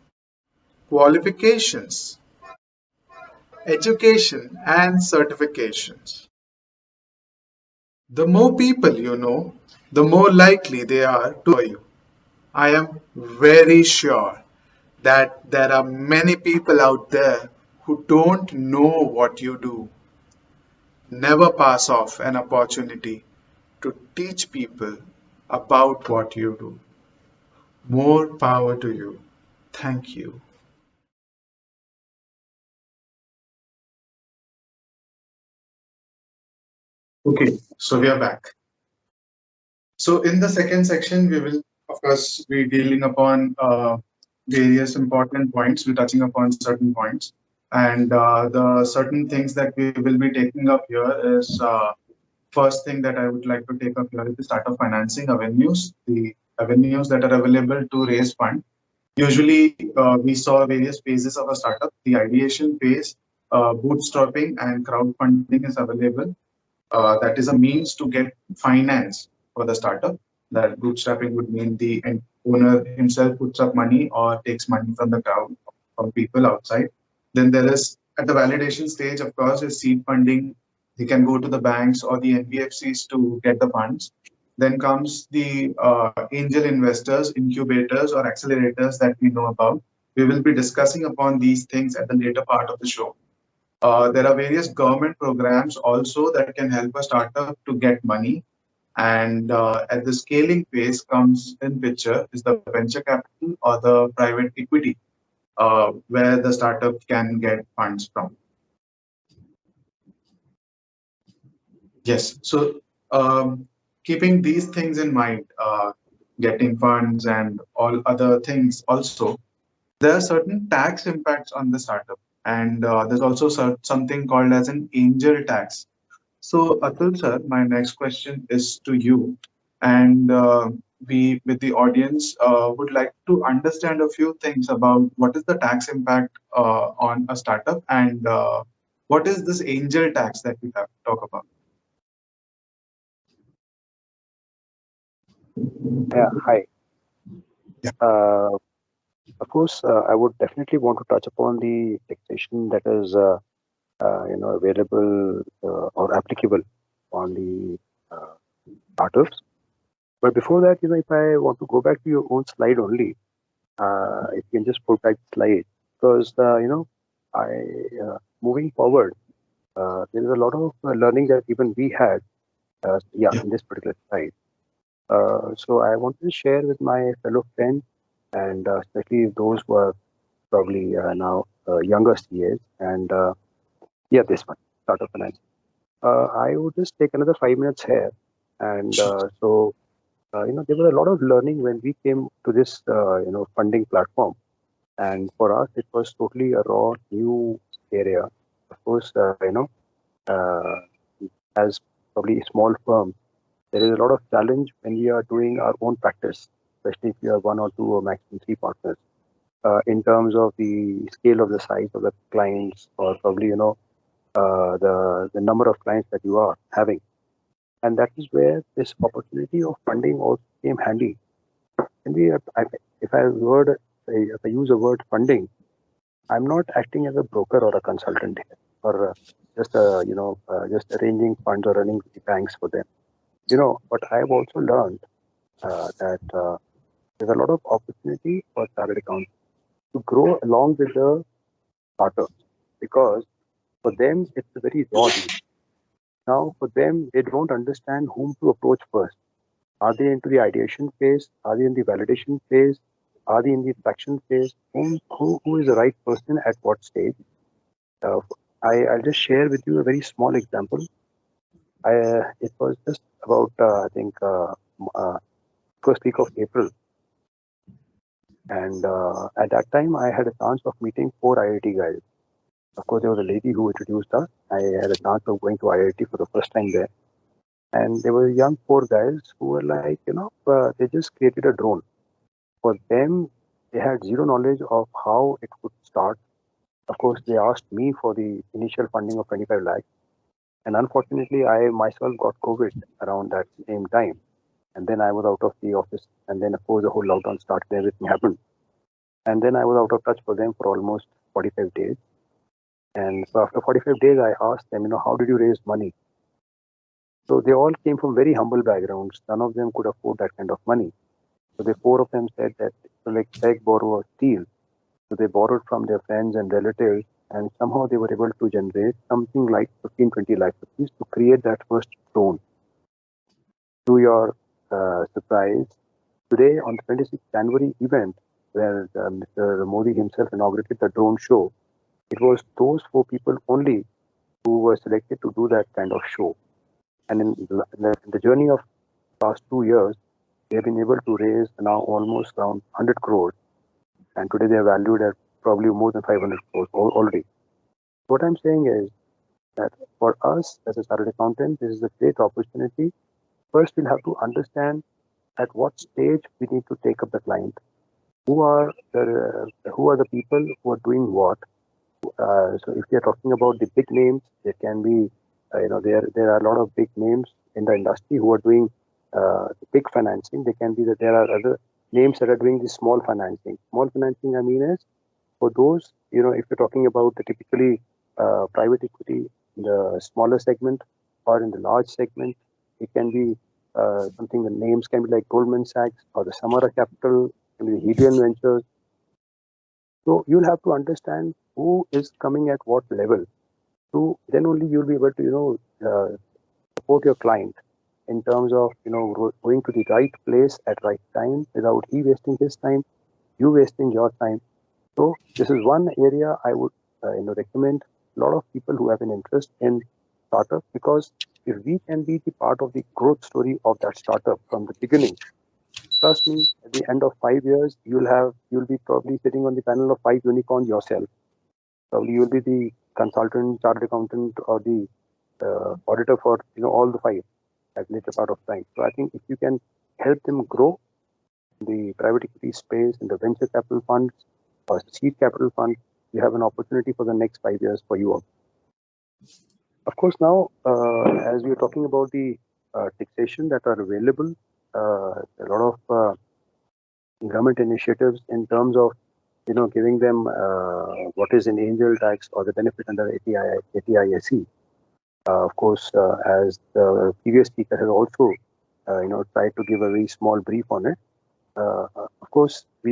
Speaker 1: qualifications, education, and certifications. The more people you know, the more likely they are to know you. I am very sure that there are many people out there who don't know what you do. Never pass off an opportunity to teach people about what you do. More power to you. Thank you. Okay, so we are back. So in the second section, we will, of course, be dealing upon various important points. We're touching upon certain points. And the certain things that we will be taking up here is first thing that I would like to take up here is the startup financing avenues, the avenues that are available to raise fund. Usually, we saw various phases of a startup. The ideation phase, bootstrapping, and crowdfunding is available. That is a means to get finance for the startup. That bootstrapping would mean the owner himself puts up money or takes money from the crowd, from people outside. Then there is at the validation stage, of course, is seed funding. He can go to the banks or the NBFCs to get the funds. Then comes the angel investors, incubators, or accelerators that we know about. We will be discussing upon these things at the later part of the show. There are various government programs also that can help a startup to get money. And at the scaling phase comes in picture is the venture capital or the private equity, where the startup can get funds from. Yes. So keeping these things in mind, getting funds and all other things also, there are certain tax impacts on the startup. And there's also something called as an angel tax. So Atul sir, my next question is to you. And we, with the audience, would like to understand a few things about what is the tax impact on a startup and what is this angel tax that we have to talk about?
Speaker 4: Yeah, hi.
Speaker 1: Yeah.
Speaker 4: Uh, Of course, I would definitely want to touch upon the taxation that is, available or applicable on the startups. But before that, if I want to go back to your own slide only, if you can just put back the slide, because I moving forward, there is a lot of learning that even we had,
Speaker 3: Yeah.
Speaker 4: in this particular slide. So I wanted to share with my fellow friends, and especially those who are probably now younger CAs, and this one, startup finance. I would just take another 5 minutes here, and
Speaker 3: Sure.
Speaker 4: there was a lot of learning when we came to this funding platform, and for us it was totally a raw new area. Of course, uh, as probably a small firm, there is a lot of challenge when we are doing our own practice, especially if you have one or two or maximum three partners. In terms of the scale of the size of the clients, or probably the number of clients that you are having, and that is where this opportunity of funding also came handy. And if I use a word funding, I'm not acting as a broker or a consultant here, or just arranging funds or running the banks for them. But I've also learned that there's a lot of opportunity for chartered accountants to grow along with the startups, because for them it's a very raw deal. Now, for them, they don't understand whom to approach first. Are they into the ideation phase? Are they in the validation phase? Are they in the traction phase? Who is the right person at what stage? Uh, I'll just share with you a very small example. It was just about, I think, first week of April. And at that time, I had a chance of meeting four IIT guys. Of course, there was a lady who introduced us. I had a chance of going to IIT for the first time there. And there were young four guys who were like, they just created a drone. For them, they had zero knowledge of how it could start. Of course, they asked me for the initial funding of 25 lakhs. And unfortunately, I myself got COVID around that same time. And then I was out of the office. And then, of course, the whole lockdown started, everything happened. And then I was out of touch for them for almost 45 days. And so after 45 days, I asked them, how did you raise money? So they all came from very humble backgrounds. None of them could afford that kind of money. So the four of them said that, like beg, borrow, or steal. So they borrowed from their friends and relatives, and somehow they were able to generate something like 15, 20 lakh rupees to create that first drone. To your surprise, today on the 26th January event, where Mr. Modi himself inaugurated the drone show, it was those four people only who were selected to do that kind of show. And in the journey of past 2 years, they have been able to raise now almost around 100 crores. And today they are valued at probably more than 500 crores already. What I'm saying is that for us as a chartered accountant, this is a great opportunity. First, we'll have to understand at what stage we need to take up the client. Who are the people who are doing what? So if we are talking about the big names, there can be, there are a lot of big names in the industry who are doing the big financing. They can be that there are other names that are doing the small financing. Small financing, I mean, is for those, if you're talking about the typically private equity in the smaller segment or in the large segment, it can be something, the names can be like Goldman Sachs or the Samara Capital, can be Helion Ventures. So you'll have to understand who is coming at what level. So then only you'll be able to, support your client in terms of, going to the right place at right time without he wasting his time, you wasting your time. So this is one area I would, recommend a lot of people who have an interest in startup, because if we can be the part of the growth story of that startup from the beginning, trust me, at the end of 5 years, you'll be probably sitting on the panel of five unicorns yourself. Probably you'll be the consultant, chartered accountant, or the auditor for all the five at later part of time. So I think if you can help them grow in the private equity space, in the venture capital funds or seed capital funds, you have an opportunity for the next 5 years for you all. Of course, now as we are talking about the taxation that are available, a lot of government initiatives in terms of giving them what is an angel tax or the benefit under ATISE. Of course, as the previous speaker has also, tried to give a very small brief on it. Of course, we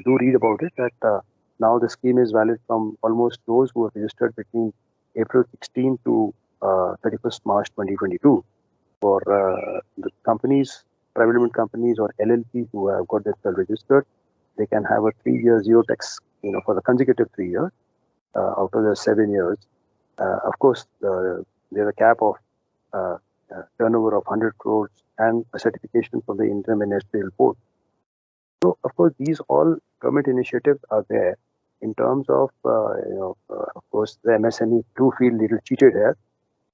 Speaker 4: do read about it that now the scheme is valid from almost those who have registered between April 16 to 31st March 2022 for the companies, private limited companies or LLPs who have got themselves registered. They can have a 3-year zero tax, for the consecutive 3 years out of the 7 years. Of course, there's a cap of turnover of 100 crores and a certification from the Interim Ministerial Board. So, of course, these all government initiatives are there in terms of, of course, the MSME do feel a little cheated here.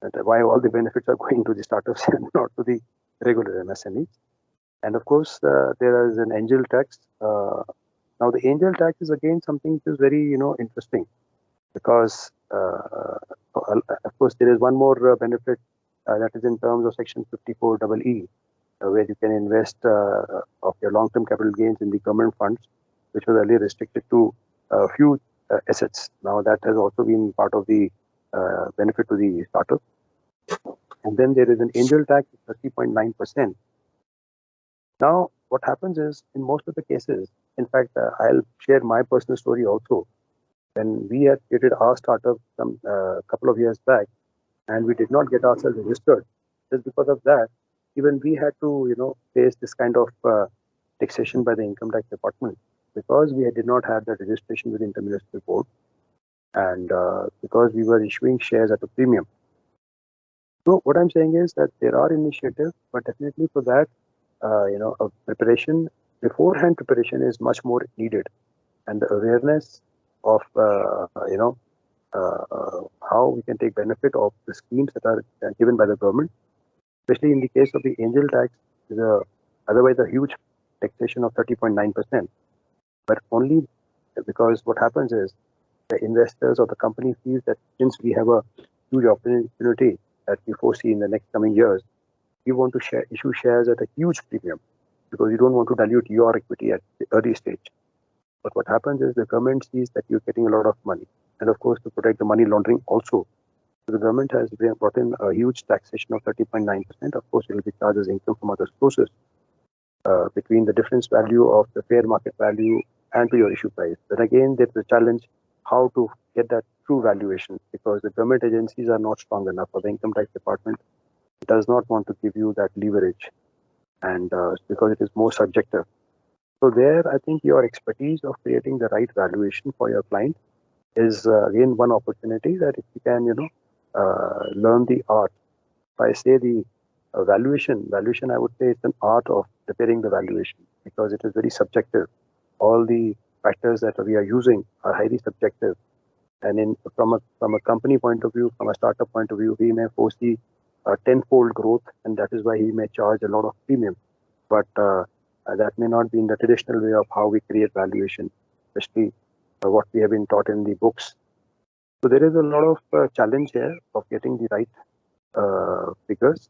Speaker 4: And why all the benefits are going to the startups and not to the regular MSMEs. And of course, there is an angel tax. Now, the angel tax is again something which is very, interesting because, of course, there is one more benefit that is in terms of Section 54EE, where you can invest of your long-term capital gains in the government funds, which was earlier restricted to a few assets. Now, that has also been part of the benefit to the startup. And then there is an angel tax of 30.9%. Now, what happens is, in most of the cases, in fact, I'll share my personal story also. When we had created our startup some couple of years back, and we did not get ourselves registered, just because of that, even we had to, face this kind of taxation by the income tax department because we did not have that registration with the Interministerial Board, and because we were issuing shares at a premium. So what I'm saying is that there are initiatives, but definitely for that, a preparation, beforehand preparation is much more needed, and the awareness of how we can take benefit of the schemes that are given by the government, especially in the case of the angel tax, is otherwise a huge taxation of 30.9%. But only because what happens is the investors or the company feels that since we have a huge opportunity that we foresee in the next coming years, we want to issue shares at a huge premium because you don't want to dilute your equity at the early stage. But what happens is the government sees that you're getting a lot of money. And of course, to protect the money laundering also, the government has brought in a huge taxation of 30.9%. Of course, it will be charged as income from other sources between the difference value of the fair market value and to your issue price. But again, there's a challenge how to get that true valuation because the government agencies are not strong enough, or the income tax department does not want to give you that leverage, and because it is more subjective. So there, I think your expertise of creating the right valuation for your client is again one opportunity that if you can, learn the art. If I say the valuation, I would say it's an art of preparing the valuation because it is very subjective. All the factors that we are using are highly subjective, and from a company point of view, from a startup point of view, we may foresee a tenfold growth, and that is why he may charge a lot of premium. But that may not be in the traditional way of how we create valuation, especially what we have been taught in the books. So there is a lot of challenge here of getting the right figures.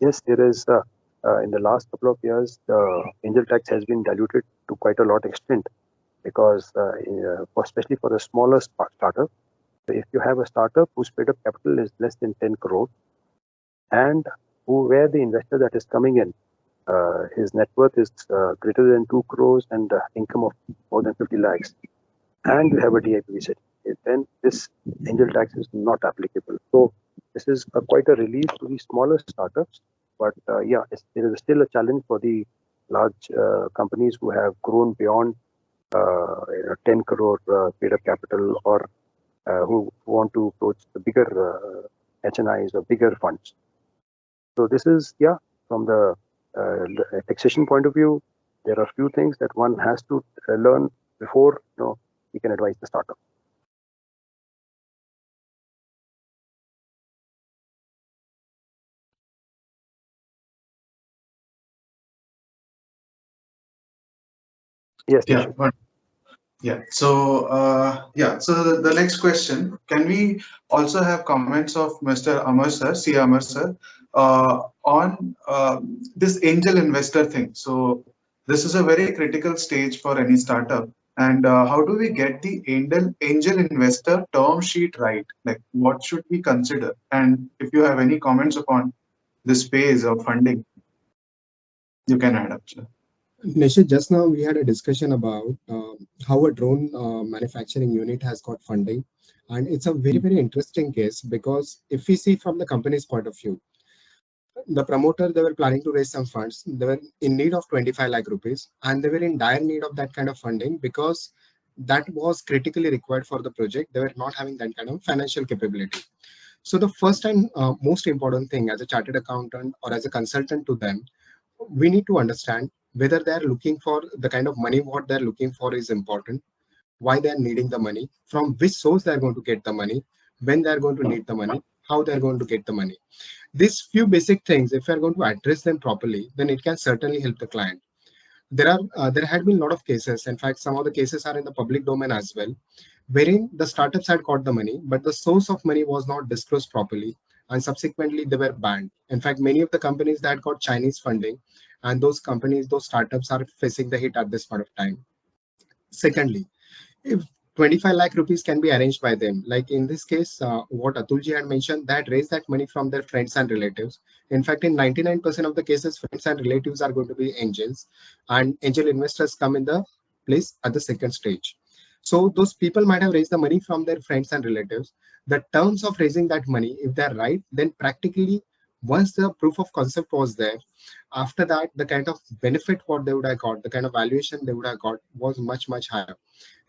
Speaker 4: Yes, there is, in the last couple of years, the angel tax has been diluted to quite a lot extent because, especially for the smaller startup, if you have a startup whose paid up capital is less than 10 crore and where the investor that is coming in, his net worth is greater than 2 crores and income of more than 50 lakhs, and you have a DIP certificate, then this angel tax is not applicable. So this is quite a relief to the smaller startups, but there is still a challenge for the large companies who have grown beyond 10 crore paid up capital or who want to approach the bigger HNIs or bigger funds. So this is, from the taxation point of view, there are few things that one has to learn before he can advise the startup. Yes.
Speaker 1: Yeah. So the next question, can we also have comments of Mr. Amar sir, C. Amar sir, on this angel investor thing? So this is a very critical stage for any startup And how do we get the angel investor term sheet right? Like, what should we consider? And if you have any comments upon this phase of funding, you can add up, sir.
Speaker 3: Nishchit, just now we had a discussion about how a drone manufacturing unit has got funding. And it's a very, very interesting case because if we see from the company's point of view, the promoter, they were planning to raise some funds. They were in need of 25 lakh rupees and they were in dire need of that kind of funding because that was critically required for the project. They were not having that kind of financial capability. So the first and most important thing as a chartered accountant or as a consultant to them, we need to understand whether they're looking for the kind of money what they're looking for is important, why they're needing the money, from which source they're going to get the money, when they're going to need the money, how they're going to get the money. These few basic things, if you're going to address them properly, then it can certainly help the client. There had been a lot of cases. In fact, some of the cases are in the public domain as well, wherein the startups had got the money, but the source of money was not disclosed properly, and subsequently they were banned. In fact, many of the companies that got Chinese funding, and those companies, those startups are facing the hit at this point of time. Secondly, if 25 lakh rupees can be arranged by them, like in this case, what Atulji had mentioned, that raise that money from their friends and relatives. In fact, in 99% of the cases, friends and relatives are going to be angels, and angel investors come in the place at the second stage. So those people might have raised the money from their friends and relatives. The terms of raising that money, if they're right, then practically once the proof of concept was there, after that, the kind of benefit what they would have got, the kind of valuation they would have got was much, much higher.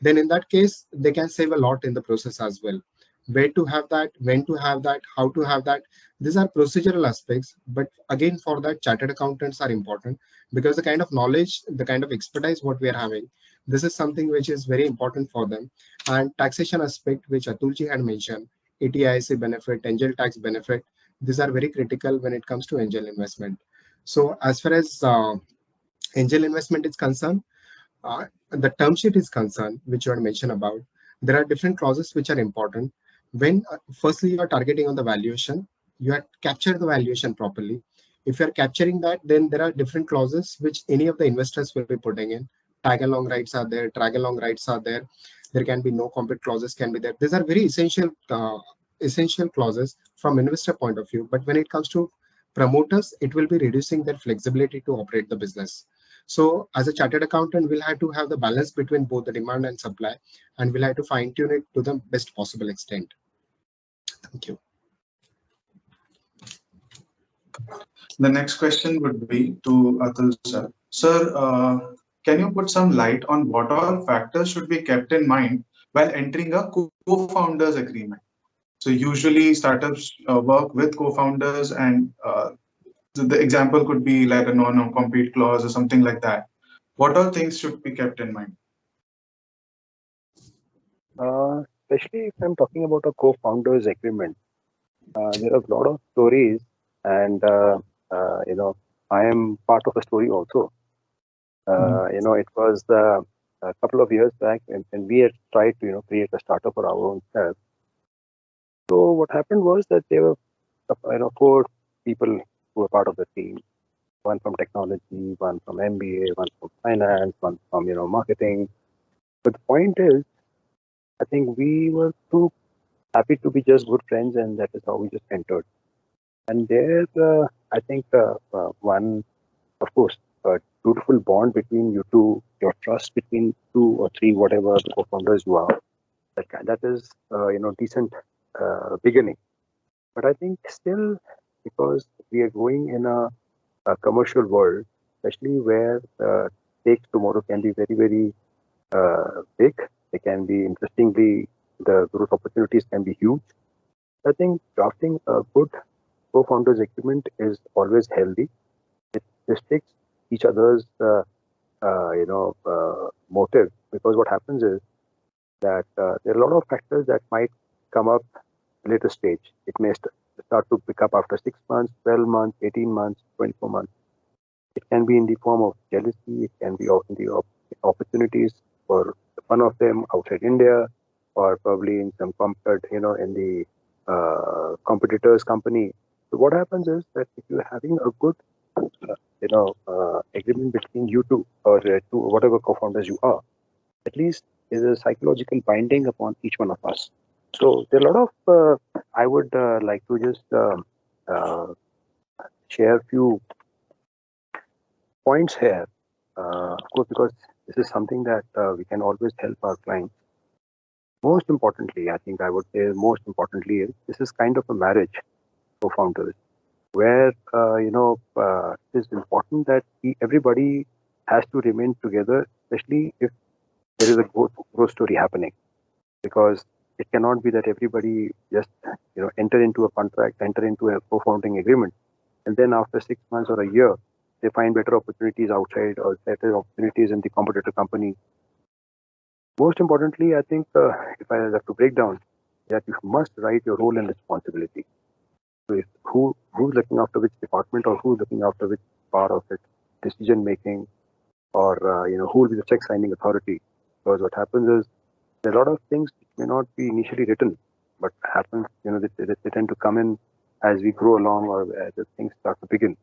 Speaker 3: Then in that case, they can save a lot in the process as well. Where to have that, when to have that, how to have that. These are procedural aspects. But again, for that, chartered accountants are important because the kind of knowledge, the kind of expertise what we are having, this is something which is very important for them. And taxation aspect, which Atulji had mentioned, ATIC benefit, angel tax benefit, these are very critical when it comes to angel investment. So as far as angel investment is concerned, the term sheet is concerned, which you had mentioned about, there are different clauses which are important. When firstly you are targeting on the valuation, you have captured the valuation properly. If you are capturing that, then there are different clauses which any of the investors will be putting in. Tag along rights are there, drag along rights are there. There can be no compete clauses can be there. These are very essential clauses from investor point of view. But when it comes to promoters, it will be reducing their flexibility to operate the business. So as a chartered accountant, we'll have to have the balance between both the demand and supply, and we'll have to fine tune it to the best possible extent. Thank you.
Speaker 1: The next question would be to Atul sir. Sir, can you put some light on what all factors should be kept in mind while entering a co-founders agreement? So usually startups work with co-founders, and the example could be like a non-compete clause or something like that. What all things should be kept in mind?
Speaker 4: Especially if I'm talking about a co-founders agreement, there are a lot of stories, and I am part of a story also. It was a couple of years back when we had tried to create a startup for our own self. So what happened was that there were four people who were part of the team. One from technology, one from MBA, one from finance, one from marketing. But the point is, I think we were too happy to be just good friends, and that is how we just entered. And there's, I think, one, of course, a beautiful bond between you two, your trust between two or three, whatever co-founders you are. That is, decent beginning. But I think still, because we are going in a commercial world, especially where stakes tomorrow can be very, very big. They can be, interestingly, the growth opportunities can be huge. I think drafting a good co-founders agreement is always healthy. It restricts each other's, motive, because what happens is that there are a lot of factors that might come up later stage. It may start to pick up after 6 months, 12 months, 18 months, 24 months. It can be in the form of jealousy. It can be in the opportunities for one of them outside India, or probably in some in the competitor's company. So what happens is that if you're having a good, agreement between you two, or two, whatever co-founders you are, at least is a psychological binding upon each one of us. So there are a lot of, I would like to just share a few points here, of course, because this is something that we can always help our clients. Most importantly, I think I would say most importantly, is this is kind of a marriage for founders, where it is important that everybody has to remain together, especially if there is a growth story happening, because it cannot be that everybody just enter into a contract, enter into a co-founding agreement, and then after 6 months or a year, they find better opportunities outside or better opportunities in the competitor company. Most importantly, I think if I have to break down, that you must write your role and responsibility. So if who's looking after which department or who's looking after which part of it, decision making, or who will be the check signing authority. Because what happens is there are a lot of things which may not be initially written, but happens they tend to come in as we grow along or as the things start to begin.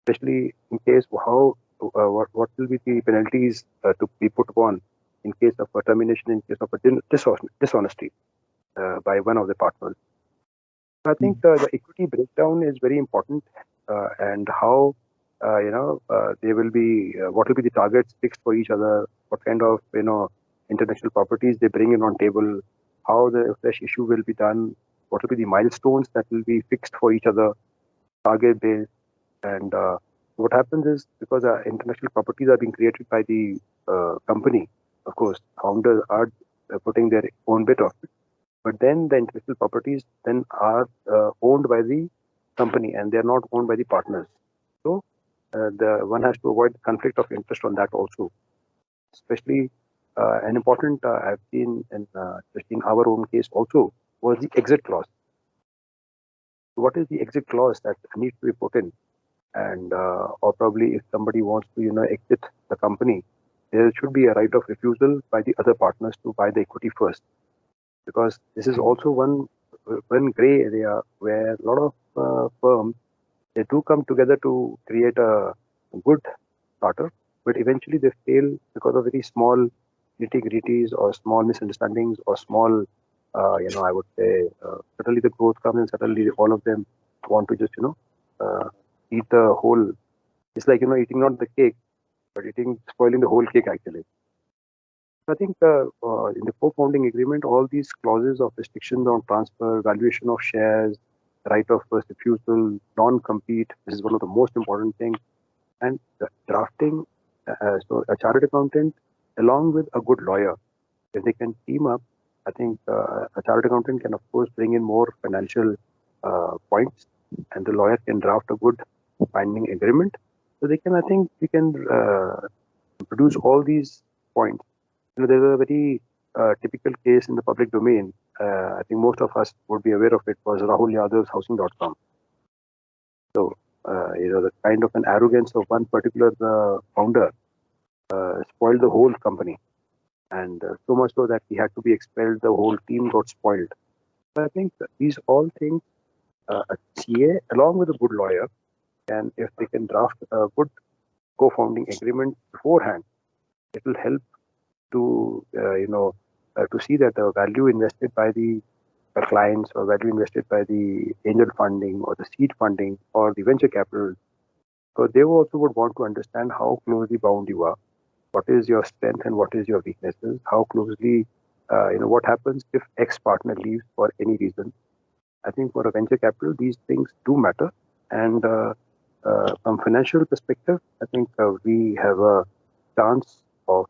Speaker 4: Especially in case what will be the penalties to be put upon in case of a termination, in case of a dishonesty by one of the partners. I think the equity breakdown is very important, and how they will be, what will be the targets fixed for each other, what kind of intellectual properties they bring in on table, how the fresh issue will be done, what will be the milestones that will be fixed for each other, target based, and what happens is because intellectual properties are being created by the company, of course, founders are putting their own bit of it. But then the intellectual properties then are owned by the company and they are not owned by the partners. So the one has to avoid conflict of interest on that also. Especially an important I've seen in our own case also was the exit clause. What is the exit clause that needs to be put in? And or probably if somebody wants to exit the company, there should be a right of refusal by the other partners to buy the equity first. Because this is also one gray area where a lot of firms, they do come together to create a good starter, but eventually they fail because of very small nitty-gritties or small misunderstandings or small, I would say, suddenly the growth comes and suddenly all of them want to just, eat the whole. It's like, eating not the cake, but spoiling the whole cake actually. I think in the co-founding agreement, all these clauses of restrictions on transfer, valuation of shares, right of first refusal, non-compete, this is one of the most important things. And the drafting, so a chartered accountant along with a good lawyer, if they can team up, I think a chartered accountant can of course bring in more financial points, and the lawyer can draft a good binding agreement. So they can, I think, we can produce all these points. There's a very typical case in the public domain. I think most of us would be aware of it. Was Rahul Yadav's housing.com. So the kind of an arrogance of one particular founder spoiled the whole company, and so much so that he had to be expelled. The whole team got spoiled. So I think these all things, a CA along with a good lawyer, and if they can draft a good co-founding agreement beforehand, it will help to to see that the value invested by the clients or value invested by the angel funding or the seed funding or the venture capital, because they also would want to understand how closely bound you are, what is your strength and what is your weaknesses, how closely what happens if X partner leaves for any reason. I think for a venture capital, these things do matter, and from financial perspective, I think we have a chance of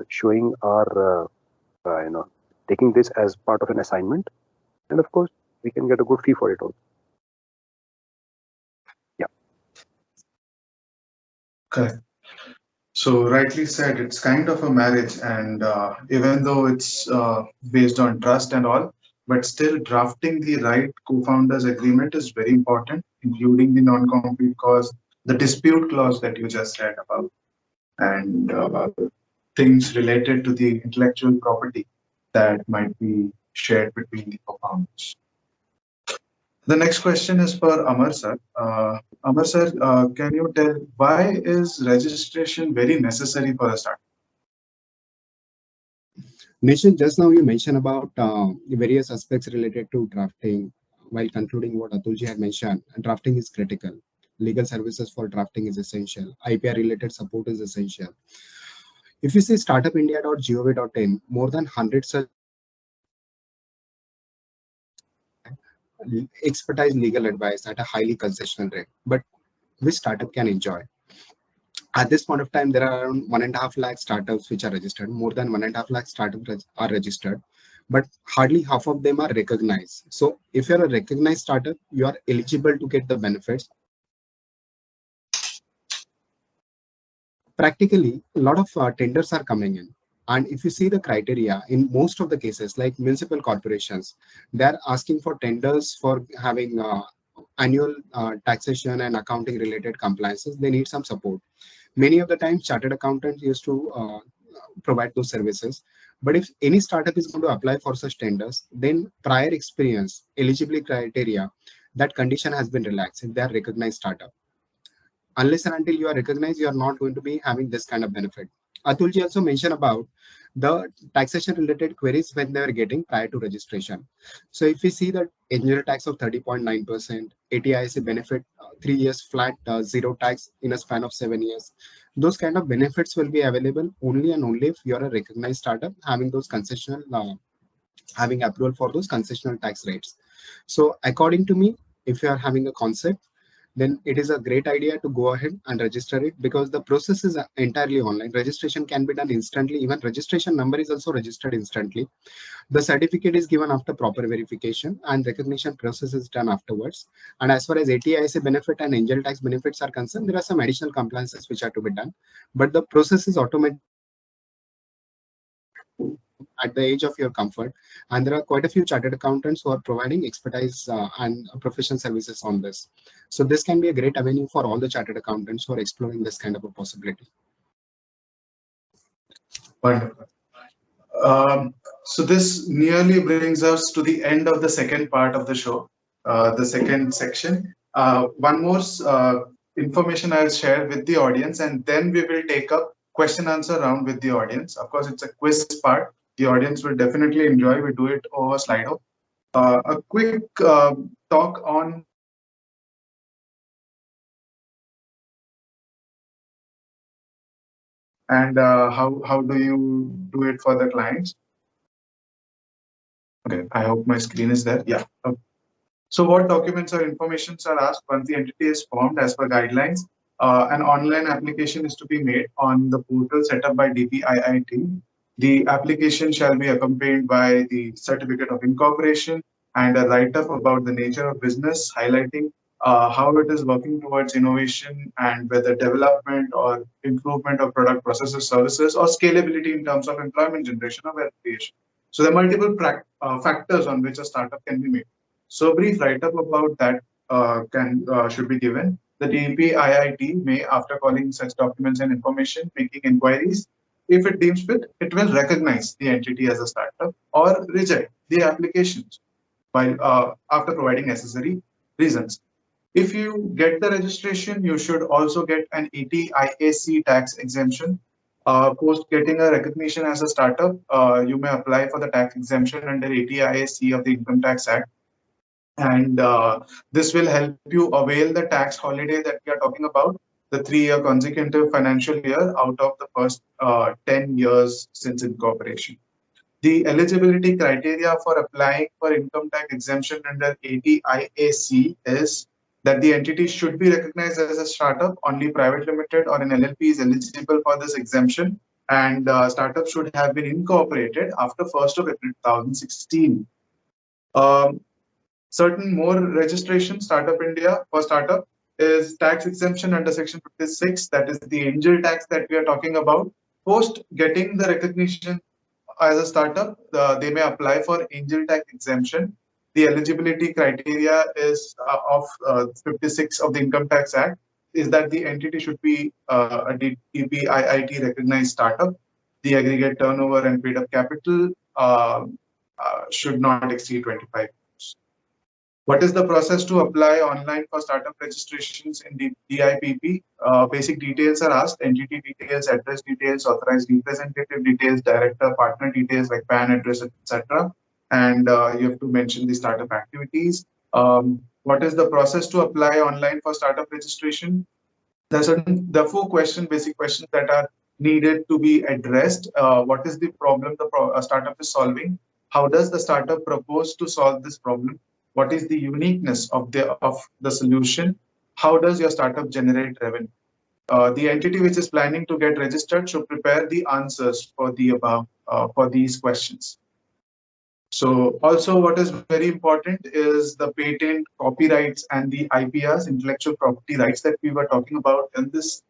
Speaker 4: showing our, taking this as part of an assignment. And of course, we can get a good fee for it also. Yeah.
Speaker 1: Correct. So rightly said, it's kind of a marriage, and even though it's based on trust and all, but still drafting the right co-founders agreement is very important, including the non-compete clause, the dispute clause that you just read about, and things related to the intellectual property that might be shared between the co-founders. The next question is for Amar sir. Amar sir, can you tell why is registration very necessary for a startup?
Speaker 3: Nishchit, just now you mentioned about various aspects related to drafting. While concluding what Atulji had mentioned, drafting is critical. Legal services for drafting is essential. IPR related support is essential. If you see startupindia.gov.in, more than 100 such expertise legal advice at a highly concessional rate, but which startup can enjoy. At this point of time, there are around 1.5 lakh startups which are registered. More than 1.5 lakh startups are registered, but hardly half of them are recognized. So if you're a recognized startup, you are eligible to get the benefits. Practically, a lot of tenders are coming in. And if you see the criteria, in most of the cases, like municipal corporations, they're asking for tenders for having annual taxation and accounting related compliances. They need some support. Many of the times, chartered accountants used to provide those services. But if any startup is going to apply for such tenders, then prior experience, eligibility criteria, that condition has been relaxed if they are recognized startup. Unless and until you are recognized, you are not going to be having this kind of benefit. Atulji also mentioned about the taxation related queries when they were getting prior to registration. So if we see that angel tax of 30.9%, ATIC benefit 3 years flat, zero tax in a span of 7 years, those kind of benefits will be available only and only if you are a recognized startup having those concessional, having approval for those concessional tax rates. So according to me, if you are having a concept, then it is a great idea to go ahead and register it because the process is entirely online. Registration can be done instantly. Even registration number is also registered instantly. The certificate is given after proper verification and recognition process is done afterwards. And as far as ATIC benefit and angel tax benefits are concerned, there are some additional compliances which are to be done, but the process is automated at the age of your comfort. And there are quite a few chartered accountants who are providing expertise and professional services on this. So this can be a great avenue for all the chartered accountants who are exploring this kind of a possibility.
Speaker 1: Wonderful. So this nearly brings us to the end of the second part of the show, the second section. One more information I'll share with the audience, and then we will take up question answer round with the audience. Of course, it's a quiz part. The audience will definitely enjoy. We do it over Slido. A quick talk on and how do you do it for the clients? Okay, I hope my screen is there. Yeah. Okay. So what documents or informations are asked once the entity is formed as per guidelines? An online application is to be made on the portal set up by DPIIT. The application shall be accompanied by the certificate of incorporation and a write-up about the nature of business, highlighting how it is working towards innovation and whether development or improvement of product processes, services, or scalability in terms of employment generation or wealth creation. So there are multiple factors on which a startup can be made. So a brief write-up about that should be given. The DPIIT may, after calling such documents and information, making inquiries, if it deems fit, it will recognize the entity as a startup or reject the applications while after providing necessary reasons. If you get the registration, you should also get an ATIAC tax exemption. Post getting a recognition as a startup, you may apply for the tax exemption under ATIAC of the Income Tax Act. And this will help you avail the tax holiday that we are talking about, the 3-year consecutive financial year out of the first 10 years since incorporation. The eligibility criteria for applying for income tax exemption under ATIAC is that the entity should be recognized as a startup. Only private limited or an LLP is eligible for this exemption, and startup should have been incorporated after 1st of April 2016. Certain more registration, Startup India for startup is tax exemption under section 56, that is the angel tax that we are talking about. Post getting the recognition as a startup, they may apply for angel tax exemption. The eligibility criteria is of 56 of the Income Tax Act is that the entity should be a DPIIT recognized startup. The aggregate turnover and paid up capital should not exceed 25. What is the process to apply online for startup registrations in the DIPP? Basic details are asked: entity details, address details, authorized representative details, director, partner details like PAN address, etc. And you have to mention the startup activities. What is the process to apply online for startup registration? There are four basic questions that are needed to be addressed. What is the problem the startup is solving? How does the startup propose to solve this problem? What is the uniqueness of the solution? How does your startup generate revenue? The entity which is planning to get registered should prepare the answers for the above for these questions. So also what is very important is the patent, copyrights, and the IPRs, intellectual property rights, that we were talking about in this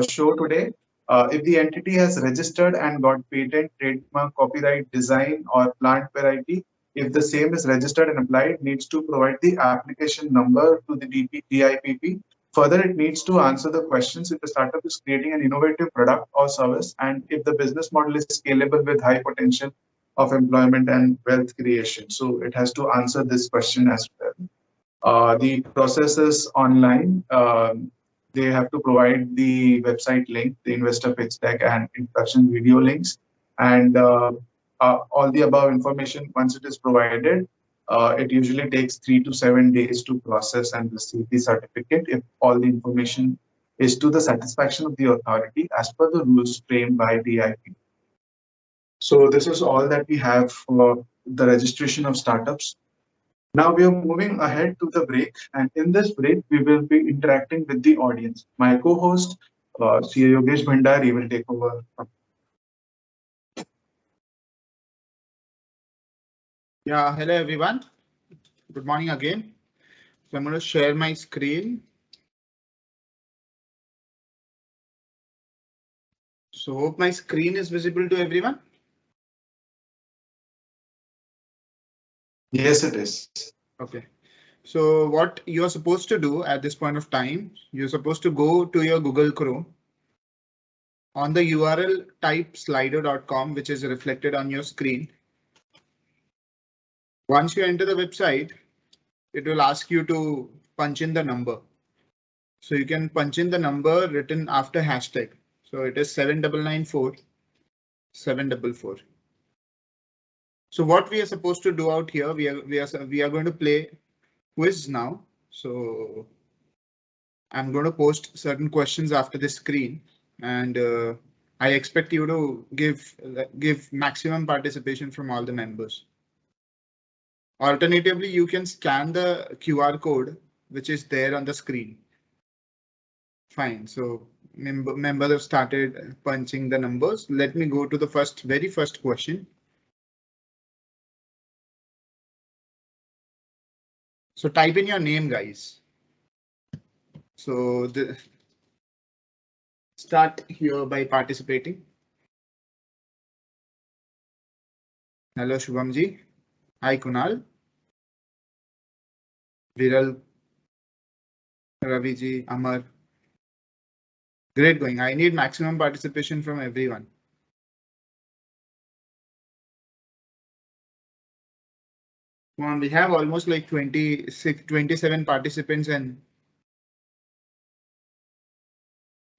Speaker 1: show today. If the entity has registered and got patent, trademark, copyright, design, or plant variety, if the same is registered and applied, it needs to provide the application number to the DIPP. Further, it needs to answer the questions if the startup is creating an innovative product or service, and if the business model is scalable with high potential of employment and wealth creation. So it has to answer this question as well. The process is online. They have to provide the website link, the investor pitch deck, and introduction video links. And all the above information, once it is provided, it usually takes 3 to 7 days to process and receive the certificate if all the information is to the satisfaction of the authority as per the rules framed by the IP. So this is all that we have for the registration of startups. Now we are moving ahead to the break, and in this break, we will be interacting with the audience. My co-host, CA Yogesh Bhandari, will take over.
Speaker 5: Yeah, hello everyone. Good morning again. So I'm going to share my screen. So hope my screen is visible to everyone.
Speaker 1: Yes, it is.
Speaker 5: Okay. So what you're supposed to do at this point of time, you're supposed to go to your Google Chrome. On the URL type slido.com, which is reflected on your screen. Once you enter the website, it will ask you to punch in the number. So you can punch in the number written after hashtag. So it is 7994 744. So what we are supposed to do out here, we are going to play quiz now. So I'm going to post certain questions after this screen, and I expect you to give maximum participation from all the members. Alternatively, you can scan the QR code which is there on the screen. Fine. So members have started punching the numbers. Let me go to the very first question. So type in your name, guys. So start here by participating. Hello, Shubham ji. Hi, Kunal. Viral, Ravi ji, Amar. Great going. I need maximum participation from everyone. Come on, we have almost like 27 participants, and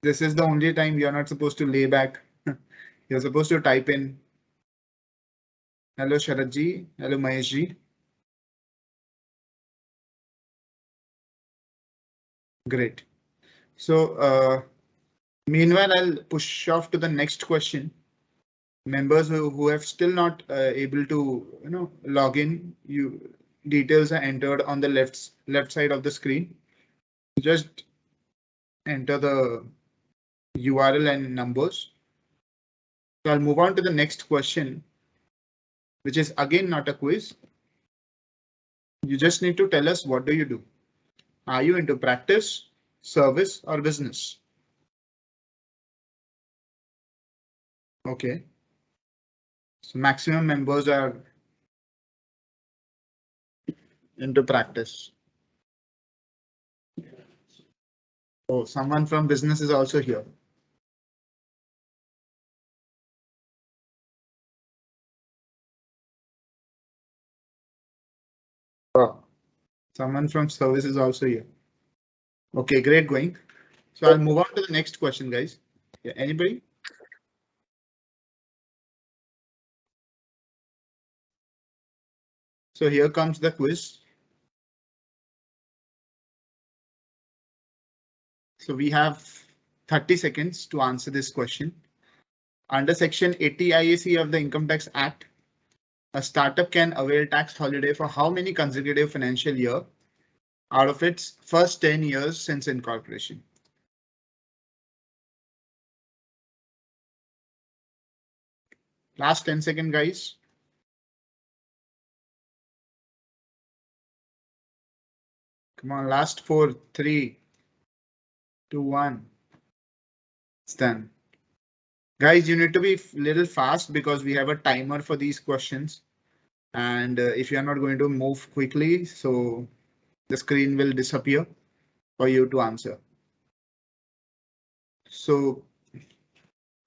Speaker 5: this is the only time you're not supposed to lay back. You're supposed to type in. Hello, Sharad ji. Hello, Mahesh ji. Great. So meanwhile, I'll push off to the next question. Members who have still not able to log in, details are entered on the left side of the screen. Just enter the URL and numbers. So I'll move on to the next question, which is again not a quiz. You just need to tell us, what do you do? Are you into practice, service, or business? Okay. So maximum members are into practice. Oh, someone from business is also here. Oh, Someone from service is also here. Okay, great going. So I'll move on to the next question, guys. Yeah, anybody? So here comes the quiz. So we have 30 seconds to answer this question. Under Section 80 IAC of the Income Tax Act, a startup can avail tax holiday for how many consecutive financial years out of its first 10 years since incorporation? Last 10 seconds, guys. Come on, last 4, 3, 2, 1. It's done. Guys, you need to be a little fast because we have a timer for these questions. And if you are not going to move quickly, so the screen will disappear for you to answer. So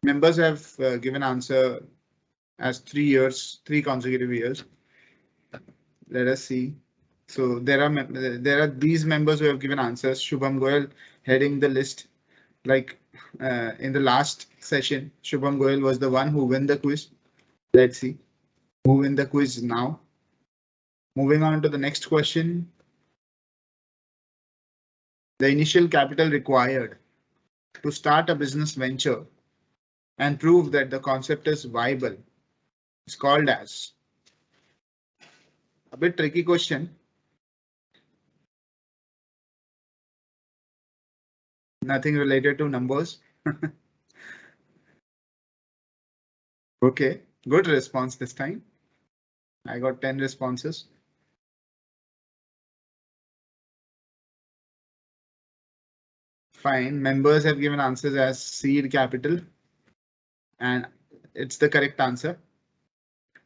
Speaker 5: members have given answer as 3 years, 3 consecutive years. Let us see. So there are these members who have given answers. Shubham Goyal heading the list. Like in the last session, Shubham Goyal was the one who won the quiz. Let's see who win the quiz now. Moving on to the next question. The initial capital required to start a business venture and prove that the concept is viable is called as. A bit tricky question. Nothing related to numbers. Okay, good response this time. I got 10 responses. Fine, members have given answers as seed capital, and it's the correct answer.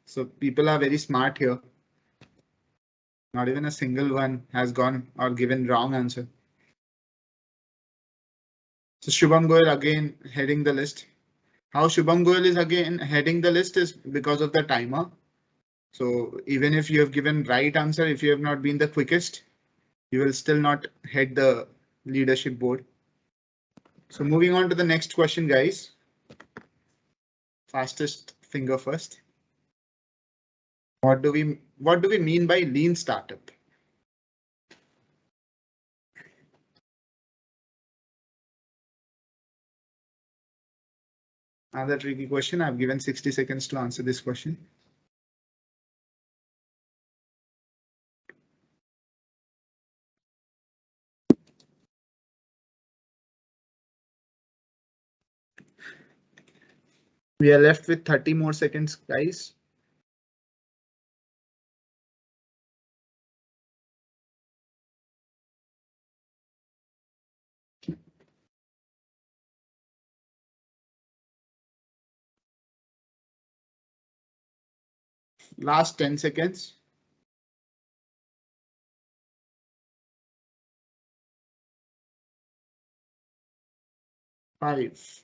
Speaker 5: So people are very smart here. Not even a single one has gone or given wrong answer. So Shubham Goyal again heading the list. How Shubham Goyal is again heading the list is because of the timer. So even if you have given right answer, if you have not been the quickest, you will still not head the leadership board. So moving on to the next question, guys. Fastest finger first. What do we mean by lean startup? Another tricky question. I've given 60 seconds to answer this question. We are left with 30 more seconds, guys. Last 10 seconds. 5.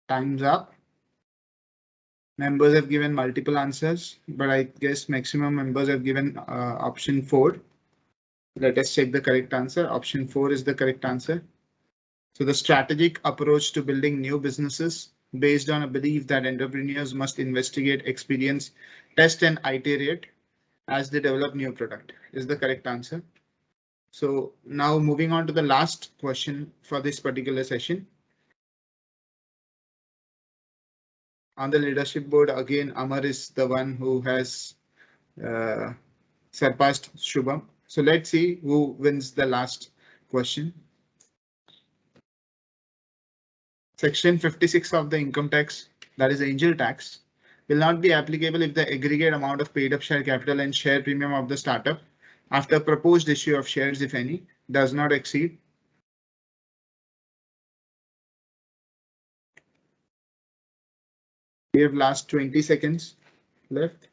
Speaker 5: Time's up. Members have given multiple answers, but I guess maximum members have given option 4. Let us check the correct answer. Option 4 is the correct answer. So the strategic approach to building new businesses based on a belief that entrepreneurs must investigate, experience, test and iterate as they develop new product is the correct answer. So now moving on to the last question for this particular session. On the leadership board, again, Amar is the one who has surpassed Shubham. So let's see who wins the last question. Section 56 of the income tax, that is angel tax, will not be applicable if the aggregate amount of paid up share capital and share premium of the startup after proposed issue of shares, if any, does not exceed. We have last 20 seconds left.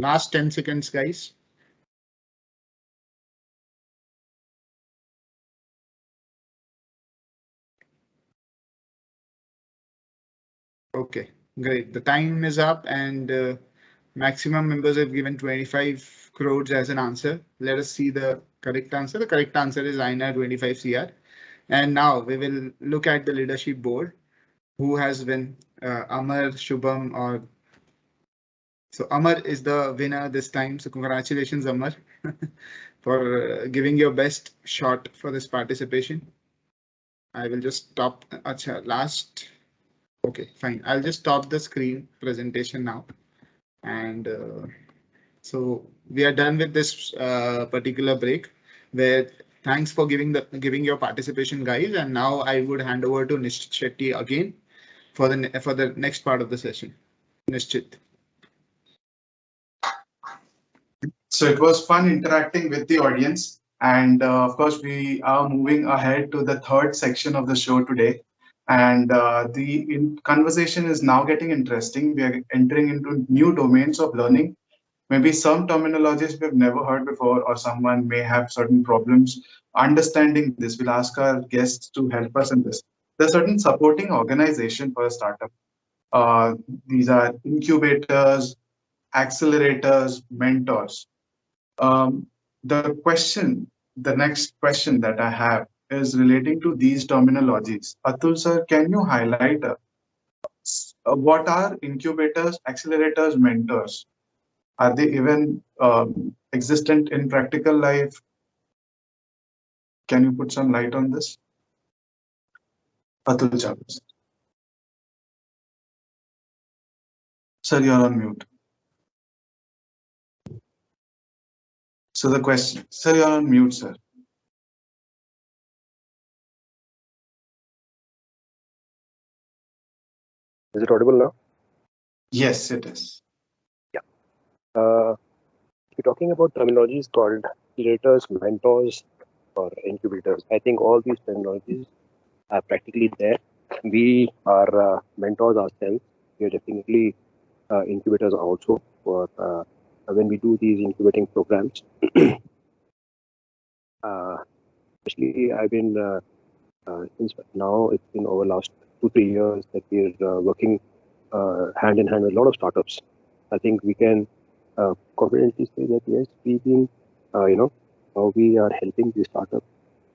Speaker 5: Last 10 seconds, guys. Okay, great. The time is up, and maximum members have given 25 crores as an answer. Let us see the correct answer. The correct answer is INR 25 CR. And now we will look at the leadership board. Who has won? Amar, Shubham, or so Amar is the winner this time. So congratulations, Amar, for giving your best shot for this participation. I will just stop. Acha, last. Okay, fine. I'll just stop the screen presentation now. And so we are done with this particular break. Where thanks for giving your participation, guys. And now I would hand over to Nishchit again for the next part of the session. Nishchit.
Speaker 1: So it was fun interacting with the audience. And of course, we are moving ahead to the third section of the show today. And the conversation is now getting interesting. We are entering into new domains of learning. Maybe some terminologies we've never heard before, or someone may have certain problems understanding this. We'll ask our guests to help us in this. There's certain supporting organization for a startup. Uh, these are incubators, accelerators, mentors. Um, the next question that I have is relating to these terminologies. Atul sir, can you highlight what are incubators, accelerators, mentors? Are they even existent in practical life? Can you put some light on this? Atul Chawla. Sir, you're on mute. So the question, sir, you're on mute, sir.
Speaker 4: Is it audible now?
Speaker 1: Yes, it is.
Speaker 4: Yeah. We're talking about terminologies called accelerators, mentors, or incubators. I think all these terminologies are practically there. We are mentors ourselves. We are definitely incubators also for when we do these incubating programs. Especially, I've been since now it's been over last 2-3 years that we're working hand in hand with a lot of startups. I think we can confidently say that yes, we've been, how we are helping these startups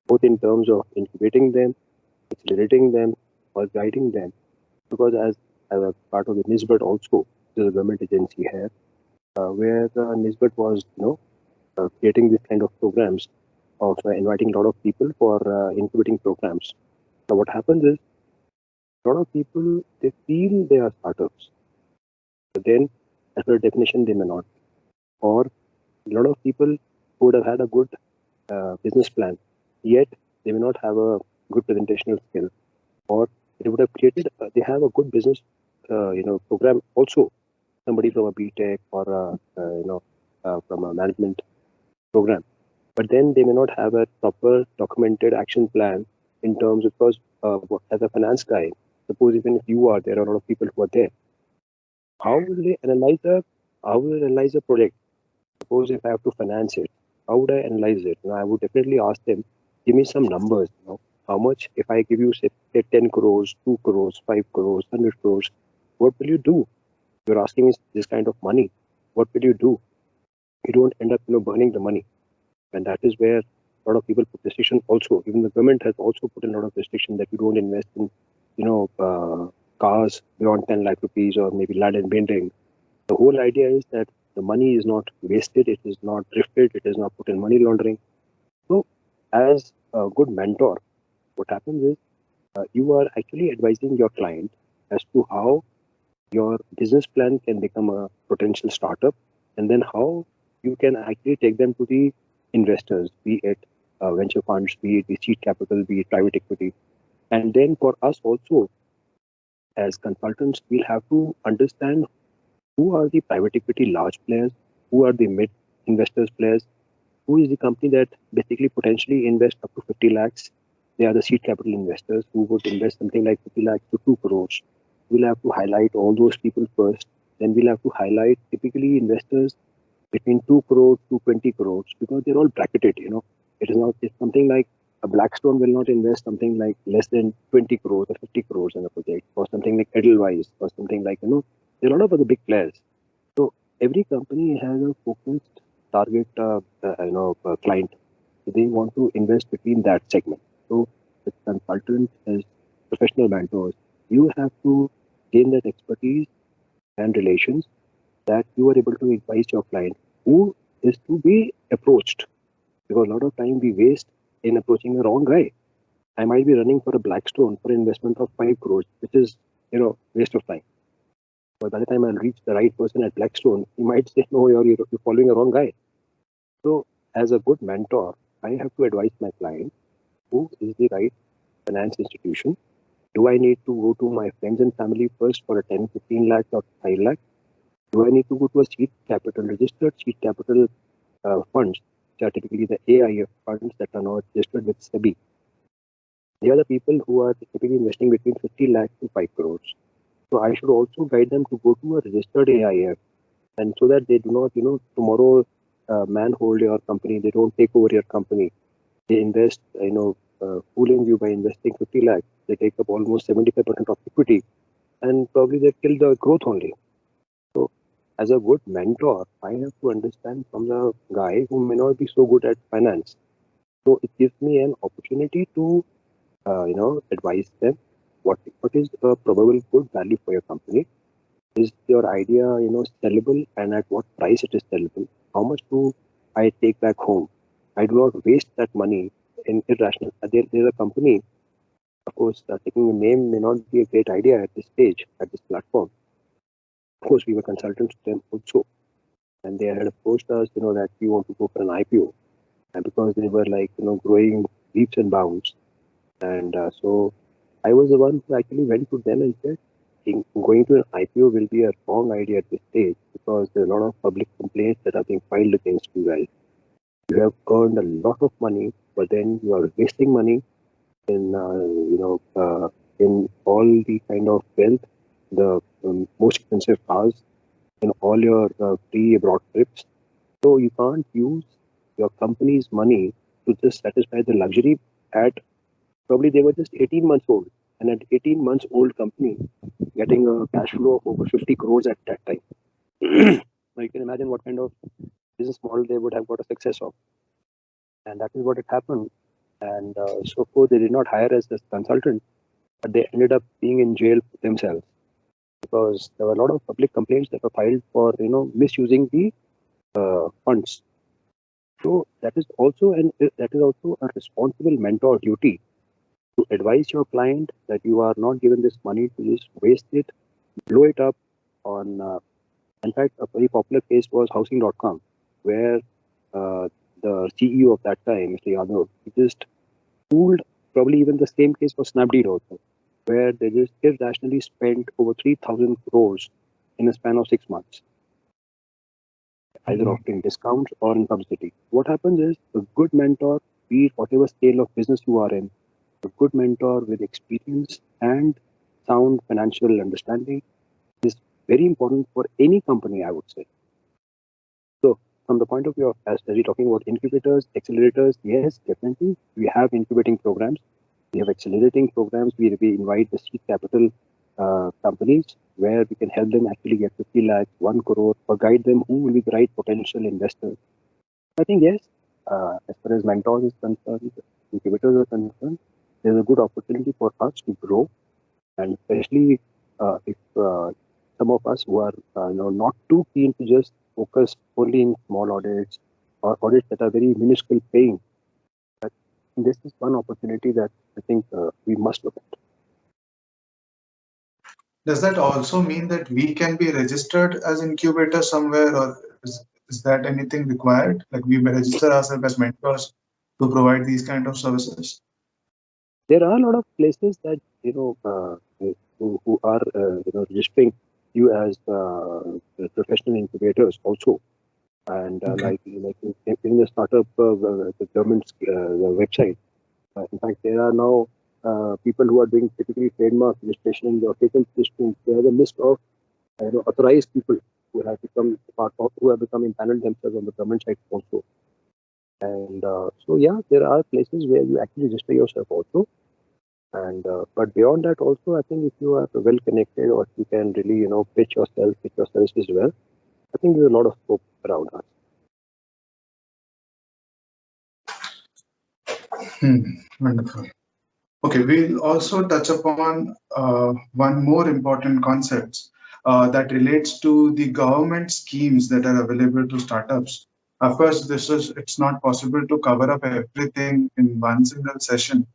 Speaker 4: both in terms of incubating them, accelerating them, or guiding them. Because as a part of the Nisbet also, there's a government agency here where the Nisbet was, creating this kind of programs of inviting a lot of people for incubating programs. So what happens is a lot of people, they feel they are startups, but then as per definition they may not. Or a lot of people who would have had a good business plan, yet they may not have a good presentational skill, or they would have created, they have a good business, program also. Somebody from a BTech or from a management program, but then they may not have a proper documented action plan in terms of, because as a finance guy, suppose even if you are, there are a lot of people who are there. How will they analyze a project? Suppose if I have to finance it, how would I analyze it? I would definitely ask them, give me some numbers. How much, if I give you say 10 crores, 2 crores, 5 crores, 100 crores, what will you do? You're asking me this kind of money. What will you do? You don't end up, burning the money. And that is where a lot of people put restriction also. Even the government has also put in a lot of restriction that you don't invest in, cars beyond 10 lakh rupees or maybe land and building. The whole idea is that the money is not wasted, it is not drifted, it is not put in money laundering. So, as a good mentor, what happens is you are actually advising your client as to how your business plan can become a potential startup, and then how you can actually take them to the investors, be it venture funds, be it the seed capital, be it private equity. And then for us also, as consultants, we'll have to understand who are the private equity large players, who are the mid investors players, who is the company that basically potentially invest up to 50 lakhs. They are the seed capital investors who would invest something like 50 lakhs to 2 crores. We'll have to highlight all those people first. Then we'll have to highlight typically investors between 2 crores to 20 crores because they're all bracketed. It is not, it's something like a Blackstone will not invest something like less than 20 crores or 50 crores in a project, or something like Edelweiss, or something like, there are a lot of other big players. So every company has a focused target, client. So they want to invest between that segment. So the consultant as professional mentors, you have to gain that expertise and relations that you are able to advise your client who is to be approached. Because a lot of time we waste in approaching the wrong guy. I might be running for a Blackstone for investment of 5 crores, which is, waste of time. But by the time I'll reach the right person at Blackstone, he might say, no, you're following the wrong guy. So as a good mentor, I have to advise my client who is the right finance institution. Do I need to go to my friends and family first for a 10, 15 lakh or 5 lakh? Do I need to go to a seed capital, registered seed capital funds, which are typically the AIF funds that are not registered with SEBI? They are the people who are typically investing between 50 lakh to 5 crores. So I should also guide them to go to a registered AIF, and so that they do not, tomorrow manhold your company. They don't take over your company. They invest, fooling you by investing 50 lakh. They take up almost 75% of equity, and probably they kill the growth only. So as a good mentor, I have to understand from the guy who may not be so good at finance. So it gives me an opportunity to, advise them what is a probable good value for your company. Is your idea, sellable, and at what price it is sellable? How much do I take back home? I do not waste that money in irrational. There's a company, of course, taking a name may not be a great idea at this stage, at this platform. Of course, we were consultants to them also, and they had approached us, that we want to go for an IPO, and because they were like, growing leaps and bounds, and so I was the one who actually went to them and said, going to an IPO will be a wrong idea at this stage, because there are a lot of public complaints that are being filed against you guys. You have earned a lot of money, but then you are wasting money in, in all the kind of wealth, the most expensive cars, in all your free abroad trips. So you can't use your company's money to just satisfy the luxury. At probably they were just 18 months old, and at 18 months old company getting a cash flow of over 50 crores at that time. Now you can imagine what kind of business model they would have got a success of, and that is what had happened. And so forth, they did not hire us as consultant, but they ended up being in jail themselves, because there were a lot of public complaints that were filed for misusing the funds. So that is also a responsible mentor duty, to advise your client that you are not given this money to just waste it, blow it up on. In fact, a very popular case was Housing.com, where the CEO of that time, Mr. Yadav, he just fooled. Probably even the same case for Snapdeal also, where they just irrationally spent over 3,000 crores in a span of 6 months, either offering discounts or in publicity. What happens is, a good mentor, be it whatever scale of business you are in, a good mentor with experience and sound financial understanding is very important for any company, I would say. So from the point of view of, as we're talking about incubators, accelerators, yes, definitely, we have incubating programs. We have accelerating programs. We invite the seed capital companies, where we can help them actually get 50 lakhs, 1 crore, or guide them who will be the right potential investors. I think, yes, as far as mentors is concerned, incubators are concerned, there's a good opportunity for us to grow, and especially if some of us who are not too keen to just focus only in small audits or audits that are very minuscule paying. But this is one opportunity that I think we must look at.
Speaker 1: Does that also mean that we can be registered as incubator somewhere, or is that anything required? Like we may register ourselves as mentors to provide these kind of services?
Speaker 4: There are a lot of places that who are registering you as professional incubators also, and
Speaker 1: Okay.
Speaker 4: like in the startup the government's website. In fact, there are now people who are doing typically trademark registration or patent registration. They have a list of authorized people who have become part of, who have become empaneled themselves on the government side also. And so yeah, there are places where you actually register yourself also. And but beyond that also, I think if you are well connected or if you can really pitch yourself, pitch your services well, I think there's a lot of scope around us.
Speaker 1: Wonderful. Okay, we'll also touch upon one more important concept that relates to the government schemes that are available to startups. Of course, it's not possible to cover up everything in one single session,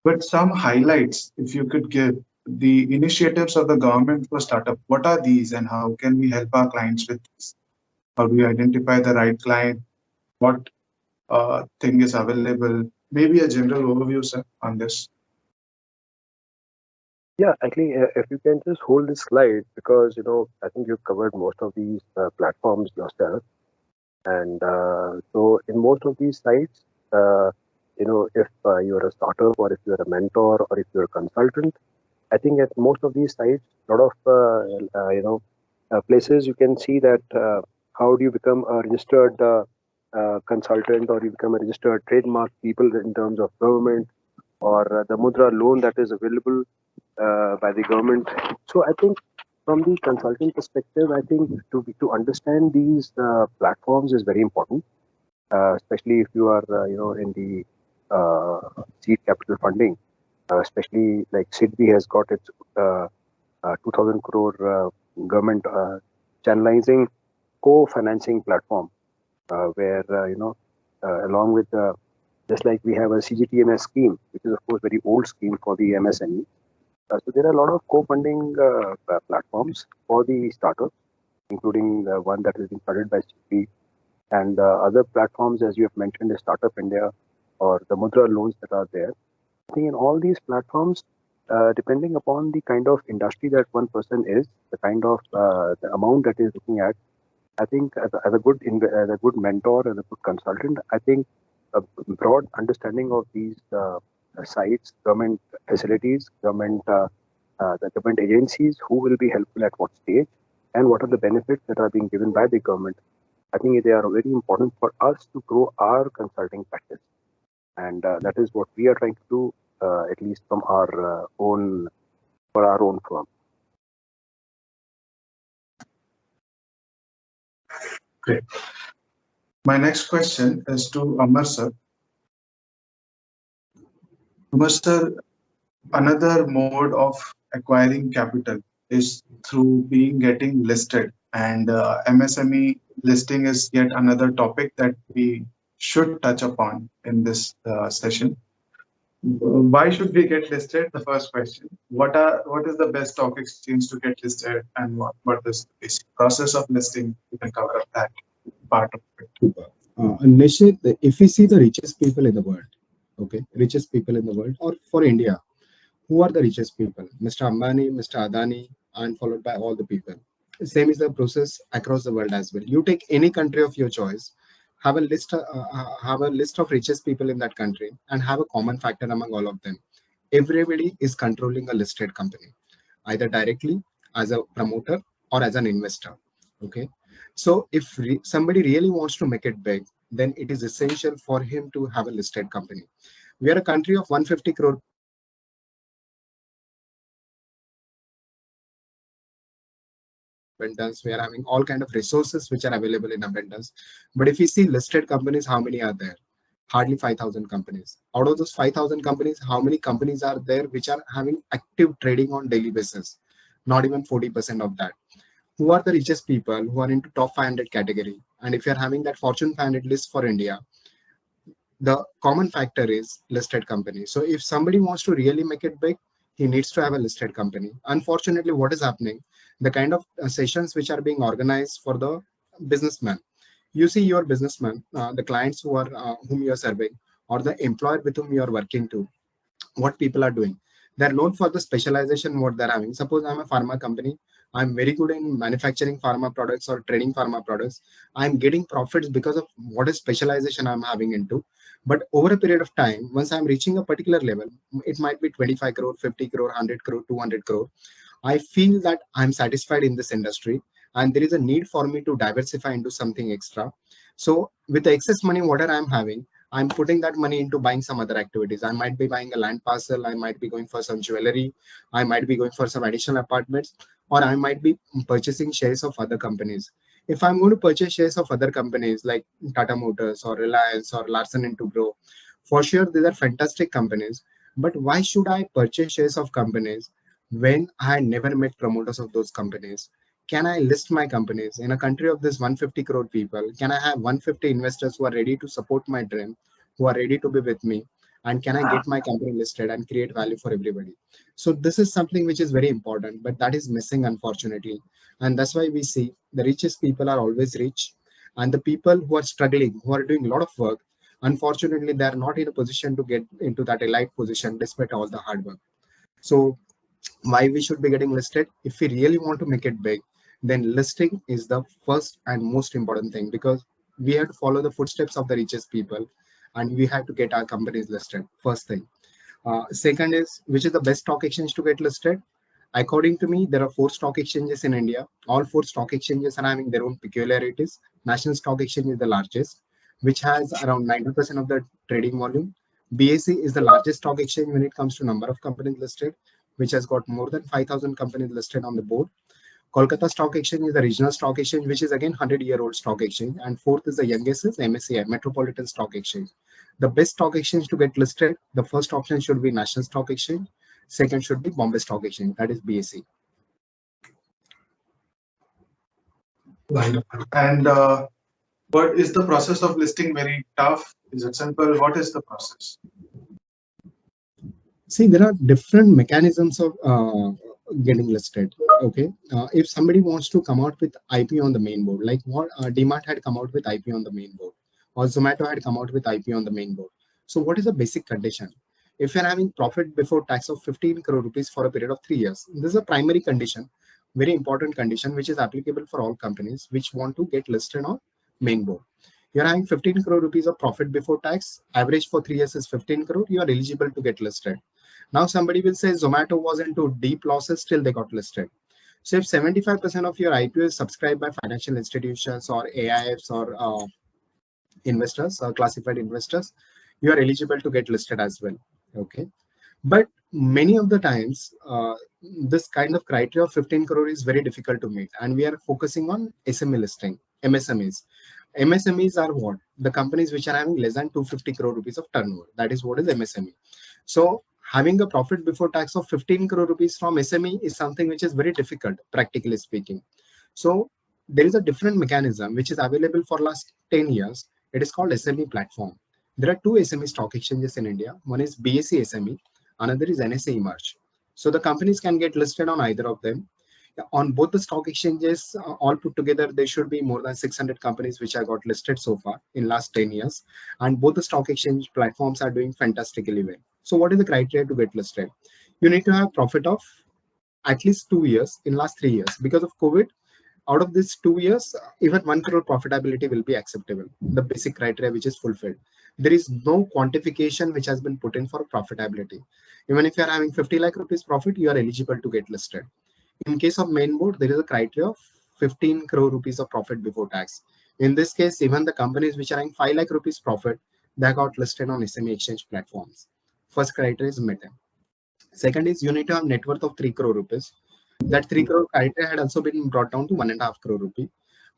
Speaker 1: but some highlights, if you could give the initiatives of the government for startup. What are these, and how can we help our clients with this? How do we identify the right client? What thing is available? Maybe a general overview, sir, on this.
Speaker 4: Yeah, actually, if you can just hold this slide, because I think you've covered most of these platforms yourself. And so in most of these sites, if you're a startup or if you're a mentor or if you're a consultant, I think at most of these sites, a lot of places you can see that how do you become a registered consultant, or you become a registered trademark people in terms of government, or the Mudra loan that is available by the government. So I think from the consulting perspective, I think to understand these platforms is very important, especially if you are in the seed capital funding, especially like SIDBI has got its 2,000 crore government channelizing co-financing platform, where along with just like we have a CGTMS scheme, which is of course very old scheme for the MSME. So there are a lot of co-funding platforms for the startups, including one that has been started by SIDBI, and other platforms, as you have mentioned, is Startup India or the Mudra loans that are there. I think in all these platforms, depending upon the kind of industry that one person is, the kind of the amount that is looking at, I think as a good mentor, as a good consultant, I think a broad understanding of these sites, government facilities, the government agencies, who will be helpful at what stage, and what are the benefits that are being given by the government. I think they are very important for us to grow our consulting practice, and that is what we are trying to do, at least from our own firm.
Speaker 1: Great. My next question is to Amar sir. Amar sir, another mode of acquiring capital is through getting listed, and MSME listing is yet another topic that we should touch upon in this session. Why should we get listed? The first question. What is the best stock exchange to get listed, and what is the basic process of listing? You can cover up that part of it.
Speaker 3: Nishchit, if we see the richest people in the world, okay, richest people in the world, or for India, who are the richest people? Mr. Ambani, Mr. Adani, and followed by all the people. Same is the process across the world as well. You take any country of your choice, have a list of richest people in that country, and have a common factor among all of them. Everybody is controlling a listed company, either directly as a promoter or as an investor. Okay, so if somebody really wants to make it big, then it is essential for him to have a listed company. We are a country of 150 crore. Abundance. We are having all kind of resources which are available in abundance. But if we see listed companies, how many are there? Hardly 5,000 companies. Out of those 5,000 companies, how many companies are there which are having active trading on daily basis? Not even 40% of that. Who are the richest people who are into top 500 category? And if you're having that Fortune 500 list for India, the common factor is listed company. So if somebody wants to really make it big, he needs to have a listed company. Unfortunately, what is happening, the kind of sessions which are being organized for the businessman, you see your businessman, the clients whom you are serving, or the employer with whom you are working to, what people are doing, they're known for the specialization what they're having. Suppose I'm a pharma company, I'm very good in manufacturing pharma products or trading pharma products. I'm getting profits because of what is specialization I'm having into. But over a period of time, once I'm reaching a particular level, it might be 25 crore, 50 crore, 100 crore, 200 crore. I feel that I'm satisfied in this industry and there is a need for me to diversify into something extra. So with the excess money, whatever I'm having, I'm putting that money into buying some other activities. I might be buying a land parcel, I might be going for some jewelry, I might be going for some additional apartments, or I might be purchasing shares of other companies. If I'm going to purchase shares of other companies like Tata Motors or Reliance or Larsen and Toubro, for sure these are fantastic companies. But why should I purchase shares of companies when I never met promoters of those companies? Can I list my companies in a country of this 150 crore people? Can I have 150 investors who are ready to support my dream, who are ready to be with me? And can I get my company listed and create value for everybody? So this is something which is very important, but that is missing, unfortunately. And that's why we see the richest people are always rich, and the people who are struggling, who are doing a lot of work, unfortunately, they are not in a position to get into that elite position despite all the hard work. So why we should be getting listed? If we really want to make it big, then listing is the first and most important thing, because we have to follow the footsteps of the richest people and we have to get our companies listed. First thing. Second is, which is the best stock exchange to get listed? According to me, there are 4 stock exchanges in India. All 4 stock exchanges are having their own peculiarities. National Stock Exchange is the largest, which has around 90% of the trading volume. BSE is the largest stock exchange when it comes to number of companies listed, which has got more than 5,000 companies listed on the board. Kolkata Stock Exchange is the regional stock exchange, which is again 100-year-old stock exchange. And fourth is the youngest is MSCI, Metropolitan Stock Exchange. The best stock exchange to get listed, the first option should be National Stock Exchange. Second should be Bombay Stock Exchange, that is BSE.
Speaker 1: And what is the process of listing? Very tough? Is it simple? What is the process?
Speaker 3: See, there are different mechanisms of getting listed. Okay, if somebody wants to come out with IPO on the main board, like what DMart had come out with IPO on the main board, or Zomato had come out with IPO on the main board. So what is the basic condition? If you're having profit before tax of 15 crore rupees for a period of 3 years, this is a primary condition, very important condition, which is applicable for all companies which want to get listed on main board. You're having 15 crore rupees of profit before tax, average for 3 years is 15 crore, you are eligible to get listed. Now somebody will say Zomato was into deep losses till they got listed. So if 75% of your IPO is subscribed by financial institutions or AIFs or investors or classified investors, you are eligible to get listed as well. Okay, but many of the times this kind of criteria of 15 crore is very difficult to meet, and we are focusing on SME listing, MSMEs. MSMEs are what? The companies which are having less than 250 crore rupees of turnover. That is what is MSME. So having a profit before tax of 15 crore rupees from SME is something which is very difficult, practically speaking. So there is a different mechanism which is available for last 10 years. It is called SME platform. There are 2 SME stock exchanges in India. One is BSE SME, another is NSE Emerge. So the companies can get listed on either of them. On both the stock exchanges, all put together, there should be more than 600 companies which have got listed so far in last 10 years. And both the stock exchange platforms are doing fantastically well. So what is the criteria to get listed? You need to have profit of at least 2 years in last 3 years. Because of COVID, out of these 2 years, even 1 crore profitability will be acceptable, the basic criteria which is fulfilled. There is no quantification which has been put in for profitability. Even if you are having 50 lakh rupees profit, you are eligible to get listed. In case of main board, there is a criteria of 15 crore rupees of profit before tax. In this case, even the companies which are having 5 lakh rupees profit, they got listed on SME exchange platforms. First criteria is met. Second is you need to have net worth of 3 crore rupees. That 3 crore criteria had also been brought down to 1.5 crore rupee.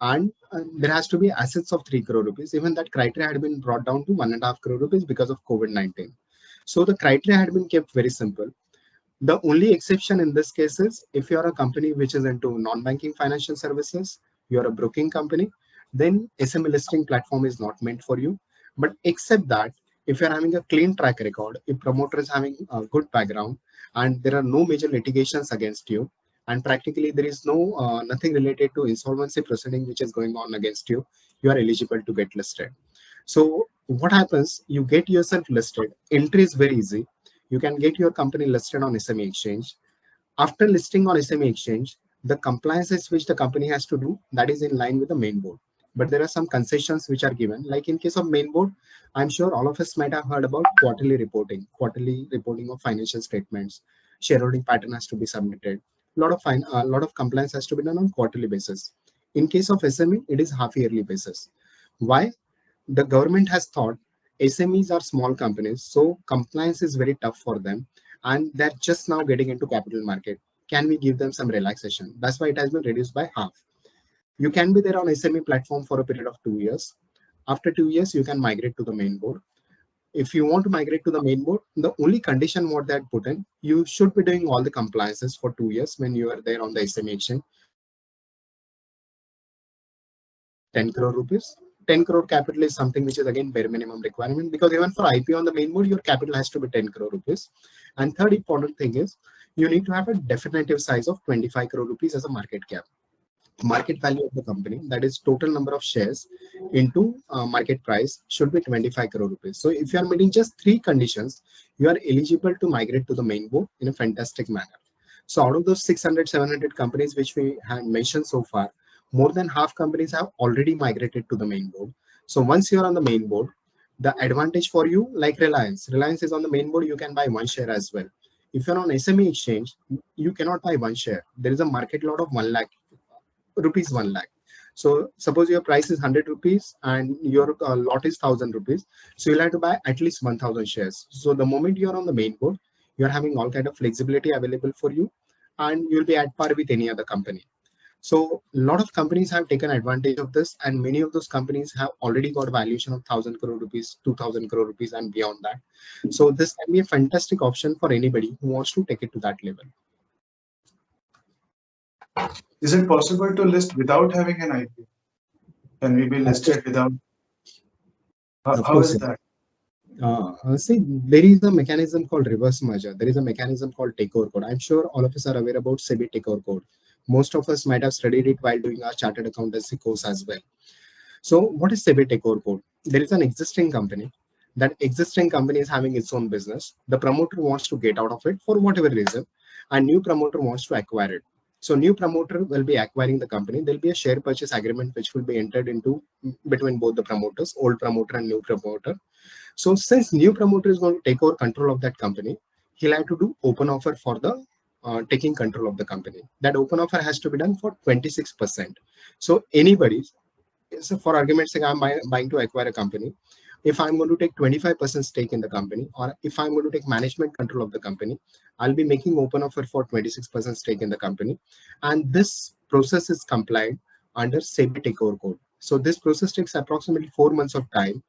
Speaker 3: And there has to be assets of 3 crore rupees. Even that criteria had been brought down to 1.5 crore rupees because of COVID-19. So the criteria had been kept very simple. The only exception in this case is if you are a company which is into non-banking financial services, you are a broking company, then SME listing platform is not meant for you. But except that, if you're having a clean track record, if promoter is having a good background, and there are no major litigations against you, and practically there is no nothing related to insolvency proceeding which is going on against you, you are eligible to get listed. So what happens? You get yourself listed. Entry is very easy. You can get your company listed on SME exchange. After listing on SME exchange, the compliances which the company has to do, that is in line with the main board. But there are some concessions which are given. Like in case of main board, I'm sure all of us might have heard about quarterly reporting of financial statements. Shareholding pattern has to be submitted. A lot of compliance has to be done on quarterly basis. In case of SME, it is half yearly basis. Why? The government has thought SMEs are small companies, so compliance is very tough for them, and they're just now getting into capital market. Can we give them some relaxation? That's why it has been reduced by half. You can be there on SME platform for a period of 2 years. After 2 years, you can migrate to the main board. If you want to migrate to the main board, the only condition what they had put in, you should be doing all the compliances for 2 years when you are there on the SME exchange. 10 crore rupees. 10 crore capital is something which is again bare minimum requirement, because even for IPO on the main board, your capital has to be 10 crore rupees. And third important thing is you need to have a definitive size of 25 crore rupees as a market cap. Market value of the company, that is total number of shares into market price, should be 25 crore rupees. So if you are meeting just 3 conditions, you are eligible to migrate to the main board in a fantastic manner. So out of those 600, 700 companies which we have mentioned so far, more than half companies have already migrated to the main board. So once you are on the main board, the advantage for you, like Reliance is on the main board, you can buy 1 share as well. If you're on SME exchange, you cannot buy 1 share. There is a market lot of 1 lakh rupees, 1 lakh. So suppose your price is 100 rupees and your lot is 1000 rupees. So you'll have to buy at least 1000 shares. So the moment you're on the main board, you're having all kind of flexibility available for you, and you'll be at par with any other company. So a lot of companies have taken advantage of this, and many of those companies have already got valuation of 1000 crore rupees, 2000 crore rupees, and beyond that. So this can be a fantastic option for anybody who wants to take it to that level.
Speaker 1: Is it possible to list without having an IPO? Can we be listed without? How is that?
Speaker 3: See, there is a mechanism called reverse merger. There is a mechanism called takeover code. I'm sure all of us are aware about SEBI takeover code. Most of us might have studied it while doing our chartered accountancy course as well. So what is SEBI takeover code? There is an existing company. That existing company is having its own business. The promoter wants to get out of it for whatever reason, and new promoter wants to acquire it. So new promoter will be acquiring the company. There'll be a share purchase agreement which will be entered into between both the promoters, old promoter and new promoter. So since new promoter is going to take over control of that company, he'll have to do open offer for the taking control of the company. That open offer has to be done for 26%. So anybody, so for argument's sake, I'm buying to acquire a company. If I'm going to take 25% stake in the company, or if I'm going to take management control of the company, I'll be making open offer for 26% stake in the company. And this process is compliant under SEBI takeover code. So this process takes approximately 4 months of time.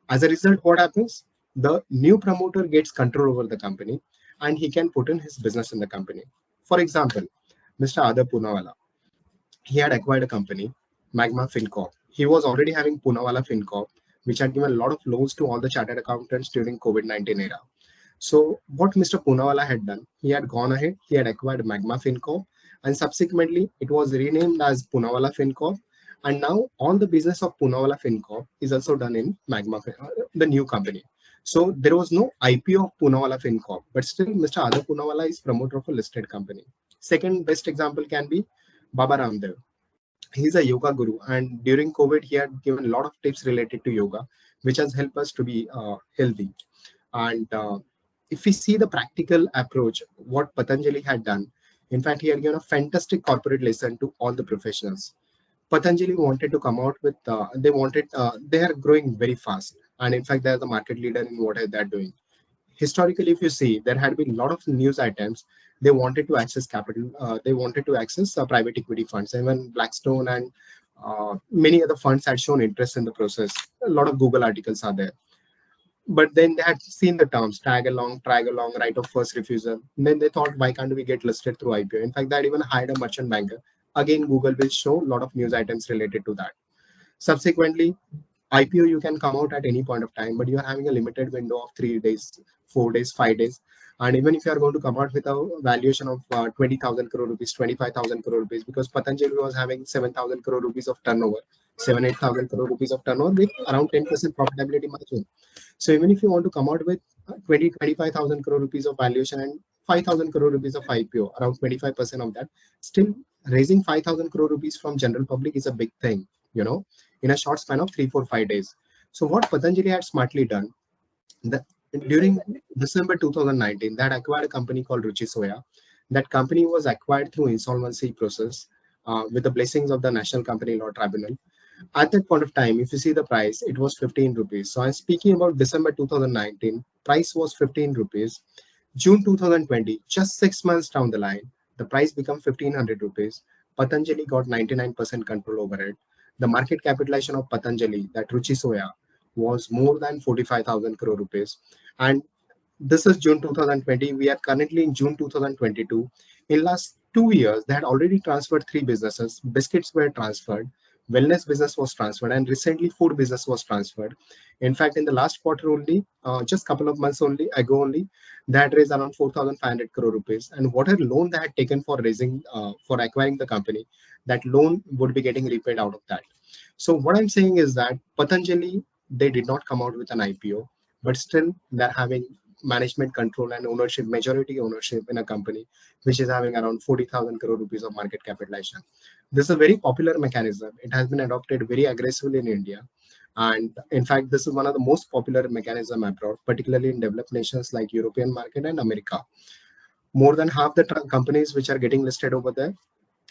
Speaker 3: As a result, what happens? The new promoter gets control over the company, and he can put in his business in the company. For example, Mr. Adar Poonawalla, he had acquired a company, Magma FinCorp. He was already having Poonawalla FinCorp, which had given a lot of loans to all the chartered accountants during COVID-19 era. So what Mr. Poonawalla had done, he had gone ahead, he had acquired Magma FinCorp, and subsequently it was renamed as Poonawalla FinCorp. And now all the business of Poonawalla FinCorp is also done in Magma, the new company. So there was no IPO of Poonawalla FinCorp, but still Mr. Adar Poonawalla is promoter of a listed company. Second best example can be Baba Ramdev. He's a yoga guru, and during COVID, he had given a lot of tips related to yoga, which has helped us to be healthy. And if we see the practical approach, what Patanjali had done, in fact, he had given a fantastic corporate lesson to all the professionals. Patanjali wanted to come out with, they are growing very fast. And in fact, they're the market leader in what they're doing. Historically, if you see, there had been a lot of news items. They wanted to access capital. They wanted to access private equity funds. Even Blackstone and many other funds had shown interest in the process. A lot of Google articles are there. But then they had seen the terms, tag along, right of first refusal. And then they thought, why can't we get listed through IPO? In fact, they had even hired a merchant banker. Again, Google will show a lot of news items related to that. Subsequently, IPO, you can come out at any point of time, but you are having a limited window of 3 days, 4 days, 5 days. And even if you are going to come out with a valuation of 20,000 crore rupees, 25,000 crore rupees, because Patanjali was having 7,000 crore rupees of turnover, 8,000 crore rupees of turnover with around 10% profitability margin. So even if you want to come out with 25,000 crore rupees of valuation and 5,000 crore rupees of IPO, around 25% of that, still raising 5,000 crore rupees from general public is a big thing, in a short span of 3, 4, 5 days. So what Patanjali had smartly done, during December 2019, that acquired a company called Ruchi Soya. That company was acquired through insolvency process with the blessings of the National Company Law Tribunal. At that point of time, if you see the price, it was 15 rupees. So I'm speaking about December 2019, price was 15 rupees. June 2020, just 6 months down the line, the price became 1500 rupees. Patanjali got 99% control over it. The market capitalization of Patanjali, that Ruchi Soya, was more than 45,000 crore rupees. And this is June 2020. We are currently in June 2022. In last 2 years, they had already transferred 3 businesses. Biscuits were transferred, wellness business was transferred, and recently food business was transferred. In fact, in the last quarter only, just couple of months ago only, they had raised around 4,500 crore rupees. And whatever loan they had taken for raising, for acquiring the company, that loan would be getting repaid out of that. So what I'm saying is that Patanjali, they did not come out with an IPO, but still they're having management control and ownership, majority ownership in a company which is having around 40,000 crore rupees of market capitalization. This is a very popular mechanism. It has been adopted very aggressively in India. And in fact, this is one of the most popular mechanism abroad, particularly in developed nations like European market and America. More than half the companies which are getting listed over there,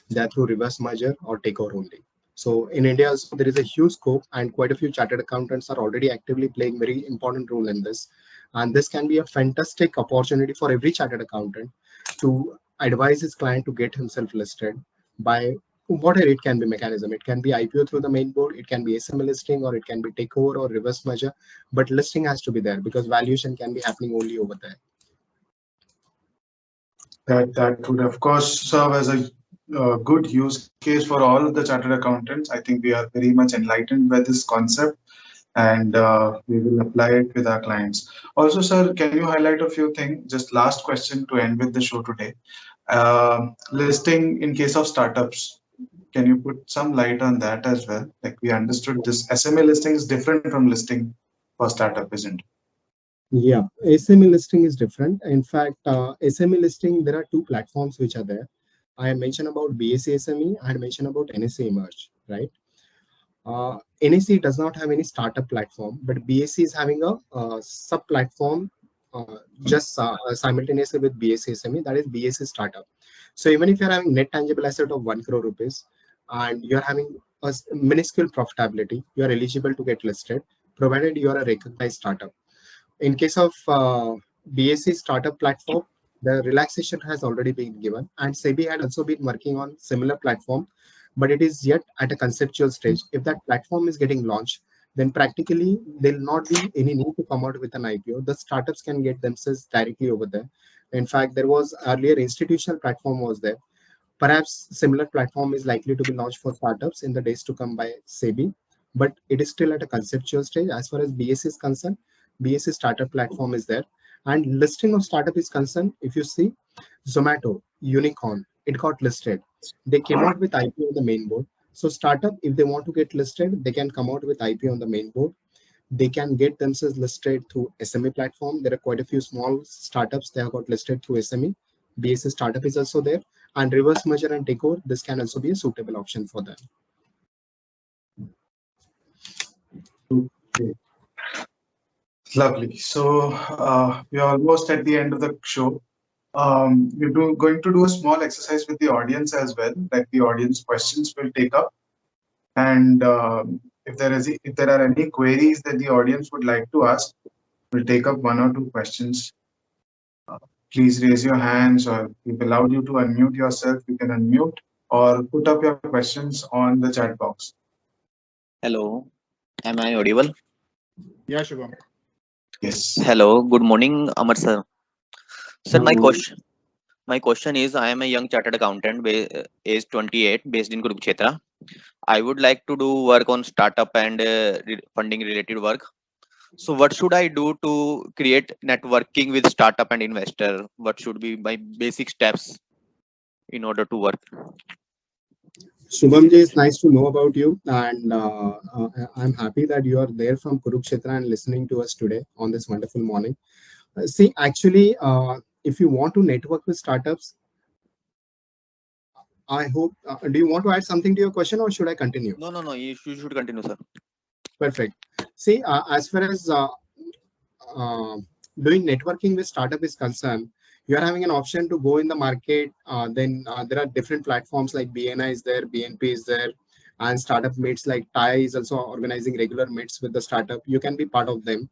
Speaker 3: they're through reverse merger or takeover only. So in India also, there is a huge scope, and quite a few chartered accountants are already actively playing very important role in this. And this can be a fantastic opportunity for every chartered accountant to advise his client to get himself listed by whatever it can be mechanism. It can be IPO through the main board, it can be SME listing, or it can be takeover or reverse merger. But listing has to be there because valuation can be happening only over there.
Speaker 1: That would of course serve as a good use case for all of the chartered accountants. I think we are very much enlightened by this concept, and we will apply it with our clients. Also, sir, can you highlight a few things? Just last question to end with the show today. Listing in case of startups. Can you put some light on that as well? Like we understood this SMA listing is different from listing for startup, isn't it?
Speaker 3: Yeah, SME listing is different. In fact, SME listing, there are two platforms which are there. I mentioned about BSE SME, I had mentioned about NSE Emerge, right? NSE does not have any startup platform, but BSE is having a sub platform just simultaneously with BSE SME, that is BSE Startup. So even if you're having net tangible asset of 1 crore rupees and you're having a minuscule profitability, you are eligible to get listed, provided you are a recognized startup. In case of BSE startup platform, the relaxation has already been given, and SEBI had also been working on similar platform, but it is yet at a conceptual stage. If that platform is getting launched, then practically there will not be any need to come out with an IPO. The startups can get themselves directly over there. In fact, there was earlier institutional platform was there. Perhaps similar platform is likely to be launched for startups in the days to come by SEBI, but it is still at a conceptual stage. As far as BSE is concerned, BSE startup platform is there. And listing of startup is concerned, if you see Zomato, Unicorn, it got listed. They came out with IPO on the main board. So startup, if they want to get listed, they can come out with IPO on the main board. They can get themselves listed through SME platform. There are quite a few small startups that have got listed through SME. BSE startup is also there. And reverse merger and takeover, this can also be a suitable option for them.
Speaker 1: Okay. Lovely. So we're almost at the end of the show. We're going to do a small exercise with the audience as well, that the audience questions will take up. And if there are any queries that the audience would like to ask, we'll take up 1 or 2 questions. Please raise your hands, or we've allowed you to unmute yourself. You can unmute or put up your questions on the chat box.
Speaker 6: Hello, am I audible?
Speaker 5: Yeah, Shubham.
Speaker 1: Yes.
Speaker 6: Hello, good morning, Amar sir. Sir, my question is, I am a young chartered accountant, age 28, based in Kurukshetra. I would like to do work on startup and funding related work. So what should I do to create networking with startup and investor? What should be my basic steps in order to work?
Speaker 3: Shubhamji, it's nice to know about you, and I'm happy that you are there from Kurukshetra and listening to us today on this wonderful morning. See, actually, if you want to network with startups, I hope, do you want to add something to your question, or should I continue?
Speaker 6: No, you should continue, sir.
Speaker 3: Perfect. See, as far as doing networking with startup is concerned, you are having an option to go in the market. Then there are different platforms like BNI is there, BNP is there, and startup meets like TIE is also organizing regular meets with the startup. You can be part of them.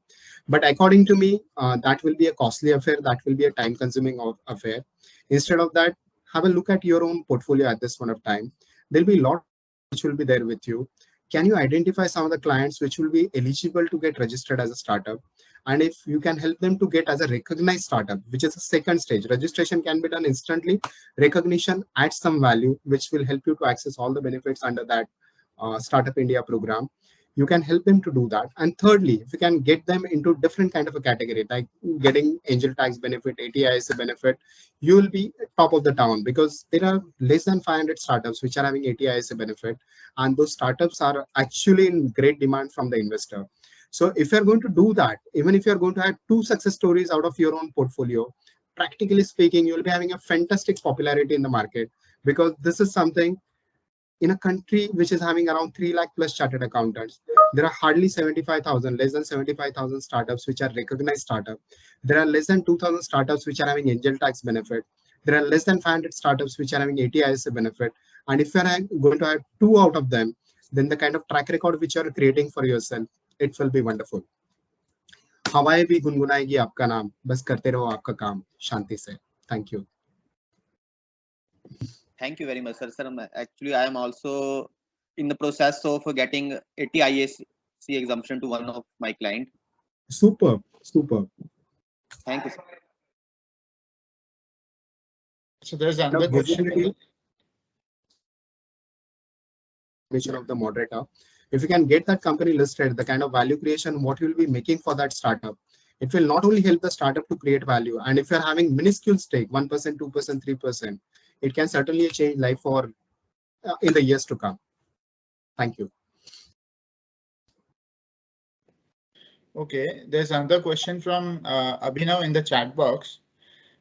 Speaker 3: But according to me, that will be a costly affair. That will be a time-consuming affair. Instead of that, have a look at your own portfolio at this point of time. There'll be a lot which will be there with you. Can you identify some of the clients which will be eligible to get registered as a startup? And if you can help them to get as a recognized startup, which is a second stage, registration can be done instantly. Recognition adds some value, which will help you to access all the benefits under that Startup India program. You can help them to do that. And thirdly, if you can get them into different kind of a category, like getting angel tax benefit, ATIS benefit, you will be top of the town, because there are less than 500 startups which are having ATIS benefit, and those startups are actually in great demand from the investor. So if you're going to do that, even if you're going to have 2 success stories out of your own portfolio, practically speaking, you'll be having a fantastic popularity in the market, because this is something in a country which is having around 3 lakh plus chartered accountants. There are hardly 75,000, less than 75,000 startups which are recognized startups. There are less than 2,000 startups which are having angel tax benefit. There are less than 500 startups which are having ATIS benefit. And if you're going to have 2 out of them, then the kind of track record which you're creating for yourself, it will be wonderful. हवाएं भी गुनगुनाएगी आपका नाम, बस करते रहो आपका काम शांति से. Thank you.
Speaker 6: Thank you very much, sir. Actually, I am also in the process of getting ATIS exemption to one of my client.
Speaker 3: Super, super.
Speaker 6: Thank you, sir.
Speaker 5: So there's another question
Speaker 3: of the moderator. If you can get that company listed, the kind of value creation, what you'll be making for that startup, it will not only help the startup to create value. And if you're having minuscule stake, 1%, 2%, 3%, it can certainly change life for in the years to come. Thank you.
Speaker 5: Okay, there's another question from Abhinav in the chat box.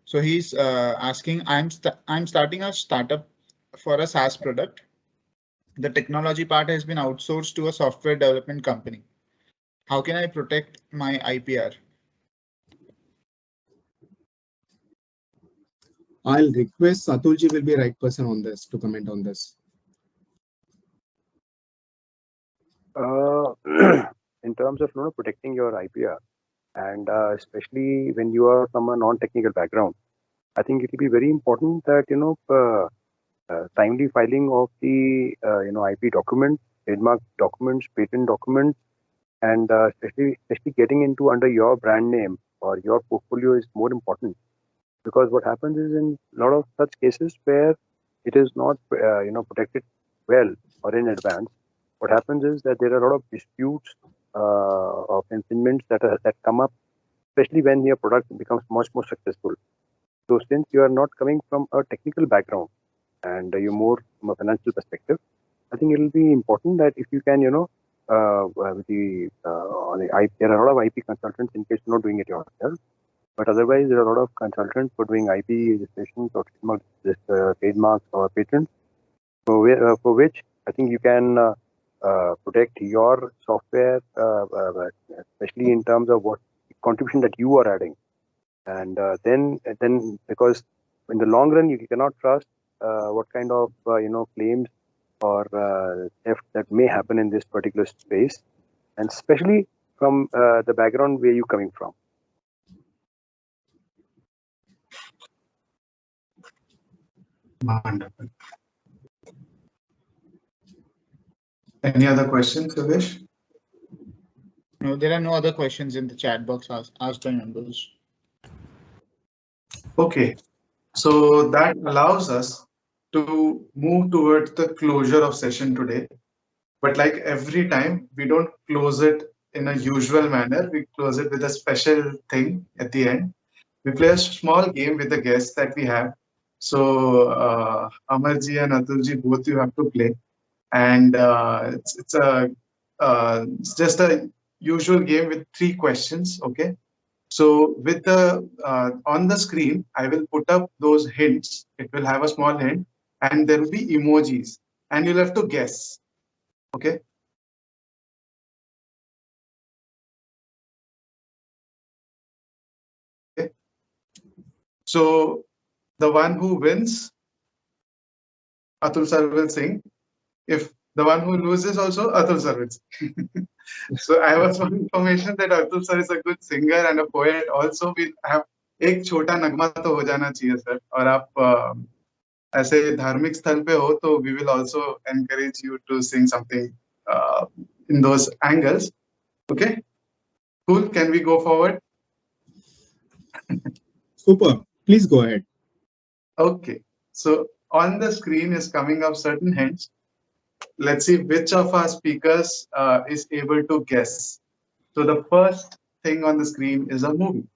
Speaker 5: So he's asking, I'm starting a startup for a SaaS product. The technology part has been outsourced to a software development company. How can I protect my IPR?
Speaker 3: I'll request Atulji will be the right person on this to comment on this.
Speaker 4: In terms of protecting your IPR, and especially when you are from a non-technical background, I think it will be very important that timely filing of the IP documents, trademark documents, patent documents, and especially getting into under your brand name or your portfolio is more important, because what happens is in a lot of such cases where it is not protected well or in advance, what happens is that there are a lot of disputes of infringements that come up, especially when your product becomes much more successful. So since you are not coming from a technical background and you're more from a financial perspective, I think it will be important that if you can, there are a lot of IP consultants in case you're not doing it yourself. But otherwise, there are a lot of consultants for doing IP registrations or trademarks or patents, for which I think you can protect your software, especially in terms of what contribution that you are adding. And then because in the long run, you cannot trust what kind of claims or theft that may happen in this particular space, and especially from the background where you're coming from.
Speaker 1: Wonderful. Any other questions, Yogesh?
Speaker 5: No, there are no other questions in the chat box asked by members.
Speaker 1: Okay, so that allows us to move towards the closure of session today. But like every time, we don't close it in a usual manner. We close it with a special thing at the end. We play a small game with the guests that we have. So Amarji and Atulji, both you have to play. And it's just a usual game with 3 questions, okay? So with the on the screen, I will put up those hints. It will have a small hint, and there will be emojis, and you'll have to guess. Okay. Okay. So the one who wins, Atul sir will sing. If The one who loses also Atul sir wins. So I was on information that Atul sir is a good singer and a poet. Also, we have एक छोटा नगमा तो हो जाना चाहिए sir. और आप ऐसे धार्मिक स्थल पे हो तो we will also encourage you to sing something in those angles. Okay, cool. Can we go forward?
Speaker 3: Super. Please go ahead.
Speaker 1: Okay. So on the screen is coming up certain hints. Let's see which of our speakers is able to guess. So the first thing on the screen is a movie.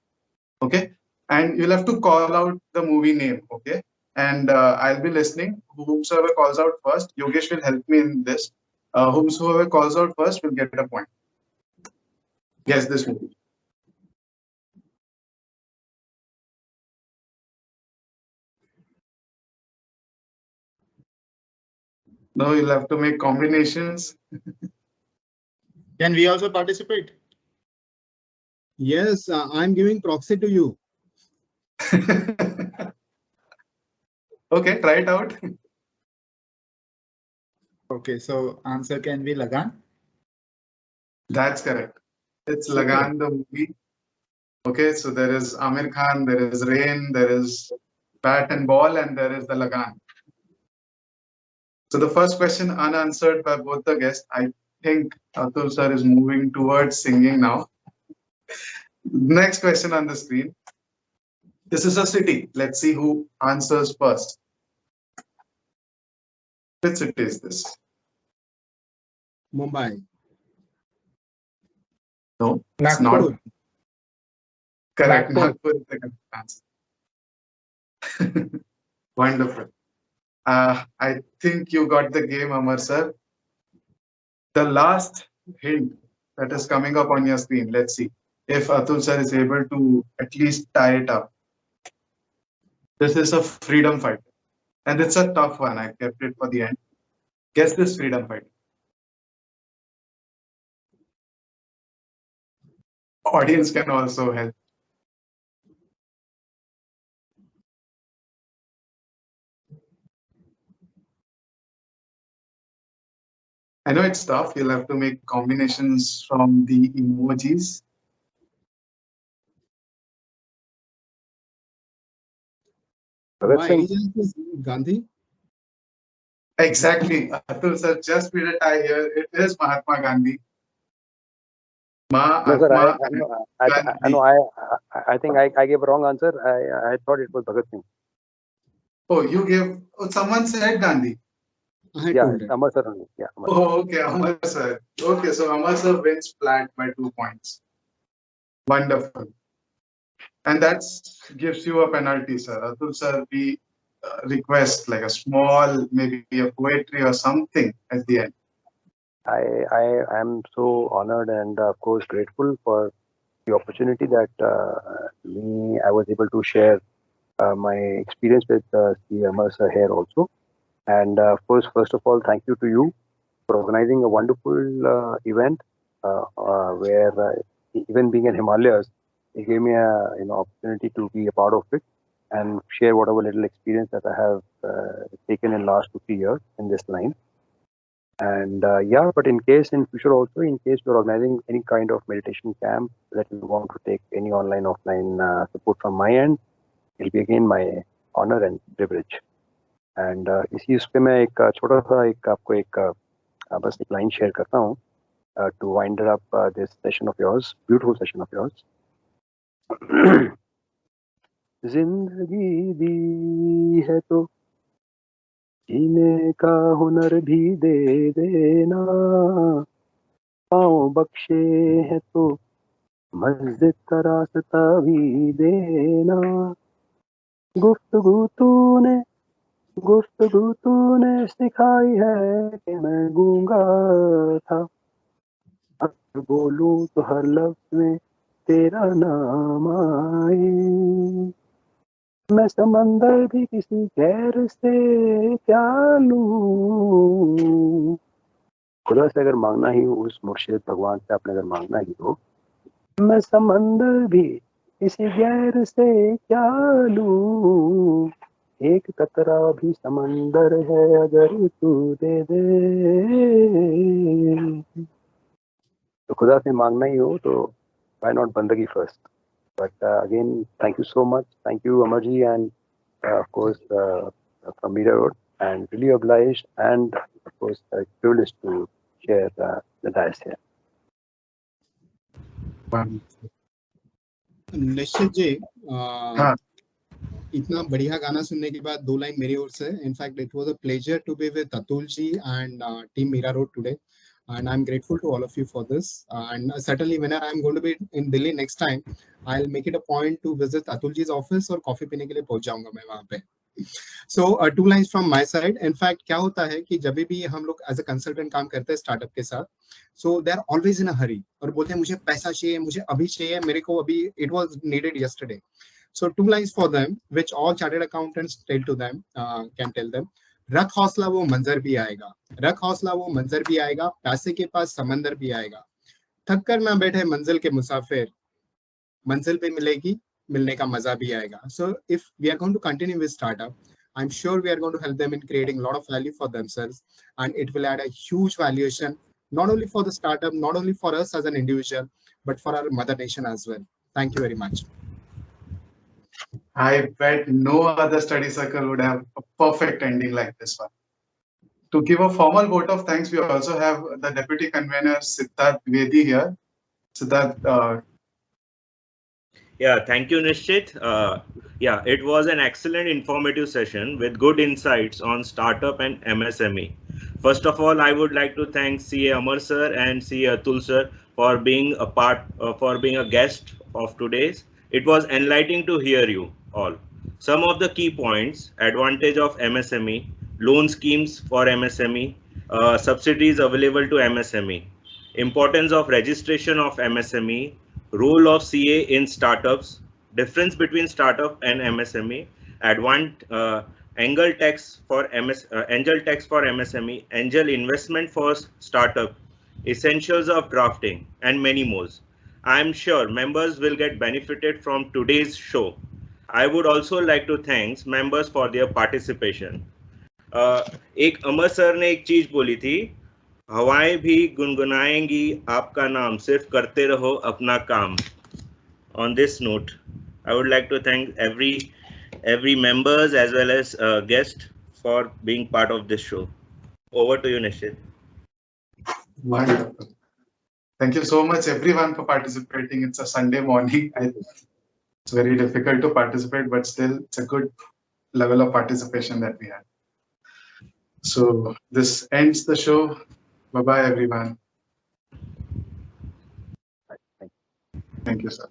Speaker 1: Okay. And you'll have to call out the movie name. Okay. And I'll be listening. Whomsoever calls out first, Yogesh will help me in this. Whomsoever calls out first will get a point. Guess this movie. No, you'll have to make combinations.
Speaker 5: Can we also participate?
Speaker 3: Yes, I'm giving proxy to you.
Speaker 1: Okay, try it out.
Speaker 5: Okay, so answer can be Lagan.
Speaker 1: That's correct. It's Lagan, the movie. Okay, so there is Amir Khan, there is Rain, there is Bat and Ball, and there is the Lagan. So the first question unanswered by both the guests. I think Atul sir is moving towards singing now. Next question on the screen. This is a city. Let's see who answers first. Which city is this?
Speaker 3: Mumbai.
Speaker 1: No, it's
Speaker 5: Nagpur.
Speaker 1: not. Correct.
Speaker 5: Nagpur.
Speaker 1: Nagpur is the correct answer. Wonderful. I think you got the game, Amar sir. The last hint that is coming up on your screen. Let's see if Atul sir is able to at least tie it up. This is a freedom fighter. And it's a tough one. I kept it for the end. Guess this freedom fighter. Audience can also help. I know it's tough. You'll have to make combinations from the emojis.
Speaker 3: By any chance is Gandhi?
Speaker 1: Exactly. Atul sir, just beat a tie here. It is Mahatma Gandhi.
Speaker 4: No, sir, I think I gave a wrong answer. I thought it was Bhagat Singh.
Speaker 1: Oh, you gave. Oh, someone said Gandhi.
Speaker 4: Yeah, Amar sir only. Yeah. Amar.
Speaker 1: Oh, okay, Amar sir. Okay, so Amar sir wins flat by 2 points. Wonderful. And that gives you a penalty, sir. Atul sir, we request like a small, maybe a poetry or something at the end.
Speaker 4: I am so honored and of course grateful for the opportunity that I was able to share my experience with Amar sir here also. And first of all, thank you to you for organizing a wonderful event where even being in Himalayas, it gave me a opportunity to be a part of it and share whatever little experience that I have taken in last 2-3 years in this line. And yeah, but in future also, in case you're organizing any kind of meditation camp that you want to take any online, offline support from my end, it'll be again my honor and privilege. And इसी उस पे मैं एक छोटा सा एक आपको एक बस एक लाइन शेयर करता हूँ to wind up this session of yours, beautiful session of yours. जिंदगी दी है तो जीने का हुनर भी दे देना, पाँव बख्शे है तो मस्जिद का रास्ता भी देना, गुफ्तगू तूने सिखाई है कि मैं गूंगा था, अगर बोलूं तो हर लफ्ज में तेरा नाम आए, मैं समंदर भी किसी गैर से क्या लूं, खुदा से अगर मांगना ही हो, उस मुर्शिद भगवान से आपने अगर मांगना ही हो, मैं समंदर भी किसी गैर से क्या लूं, एक कतरा भी समंदर है अगर तू दे दे, तो खुदा से मांगना ही हो तो why not बंदगी first. But again, thank you so much. Thank you, Amarji, and of course from Media Road, and really obliged and of course privileged to share the dais here.
Speaker 3: निश्चित जी,
Speaker 1: हाँ.
Speaker 3: इतना बढ़िया गाना सुनने के बाद 2 लाइन मेरी ओर से. In fact it was a pleasure to be with Atul ji and team Mira Road today, and I'm grateful to all of you for this, and certainly whenever I'm going to be in Delhi next time, I'll make it a point to visit Atul ji's office और coffee पीने के लिए पहुंच जाऊंगा मैं वहां पे. So 2 lines from my side. In fact क्या होता है कि जब भी हम लोग एज अ कंसल्टेंट काम करते हैं स्टार्टअप के साथ, so they are always in a hurry और बोलते हैं मुझे पैसा चाहिए, मुझे अभी चाहिए, मेरे को अभी, it was needed yesterday. So 2 lines for them, which all chartered accountants tell to them, can tell them. रख हौसला वो मंजर भी आएगा, रख हौसला वो मंजर भी आएगा, पैसे के पास समंदर भी आएगा, थक कर ना बैठे मंजिल के मुसाफिर, मंजिल पे मिलेगी, मिलने का मजा भी आएगा. So if we are going to continue with startup, I'm sure we are going to help them in creating a lot of value for themselves, and it will add a huge valuation, not only for the startup, not only for us as an individual, but for our mother nation as well. Thank you very much.
Speaker 1: I bet no other study circle would have a perfect ending like this one. To give a formal vote of thanks, we also have the Deputy Convener, Siddharth Vedi here. Siddharth,
Speaker 7: Yeah, thank you, Nishchit. Yeah, it was an excellent informative session with good insights on startup and MSME. First of all, I would like to thank CA Amar sir and CA Atul sir for being a guest of today's. It was enlightening to hear you all. Some of the key points: advantage of MSME, loan schemes for MSME, subsidies available to MSME, importance of registration of MSME, role of CA in startups, difference between startup and MSME, angel tax for MSME, angel investment for startup, essentials of drafting, and many more. I am sure members will get benefited from today's show. I would also like to thank members for their participation. एक अमर sir ने एक चीज बोली थी, हवाएं भी गुनगुनाएंगी आपका नाम, सिर्फ करते रहो अपना काम. On this note, I would like to thank every members as well as guest for being part of this show. Over to you, Nishchit.
Speaker 1: wonderful. Thank you so much, everyone, for participating. It's a Sunday morning. It's very difficult to participate, but still, it's a good level of participation that we had. So this ends the show. Bye-bye, everyone.
Speaker 4: Thank you.
Speaker 1: Thank you, sir.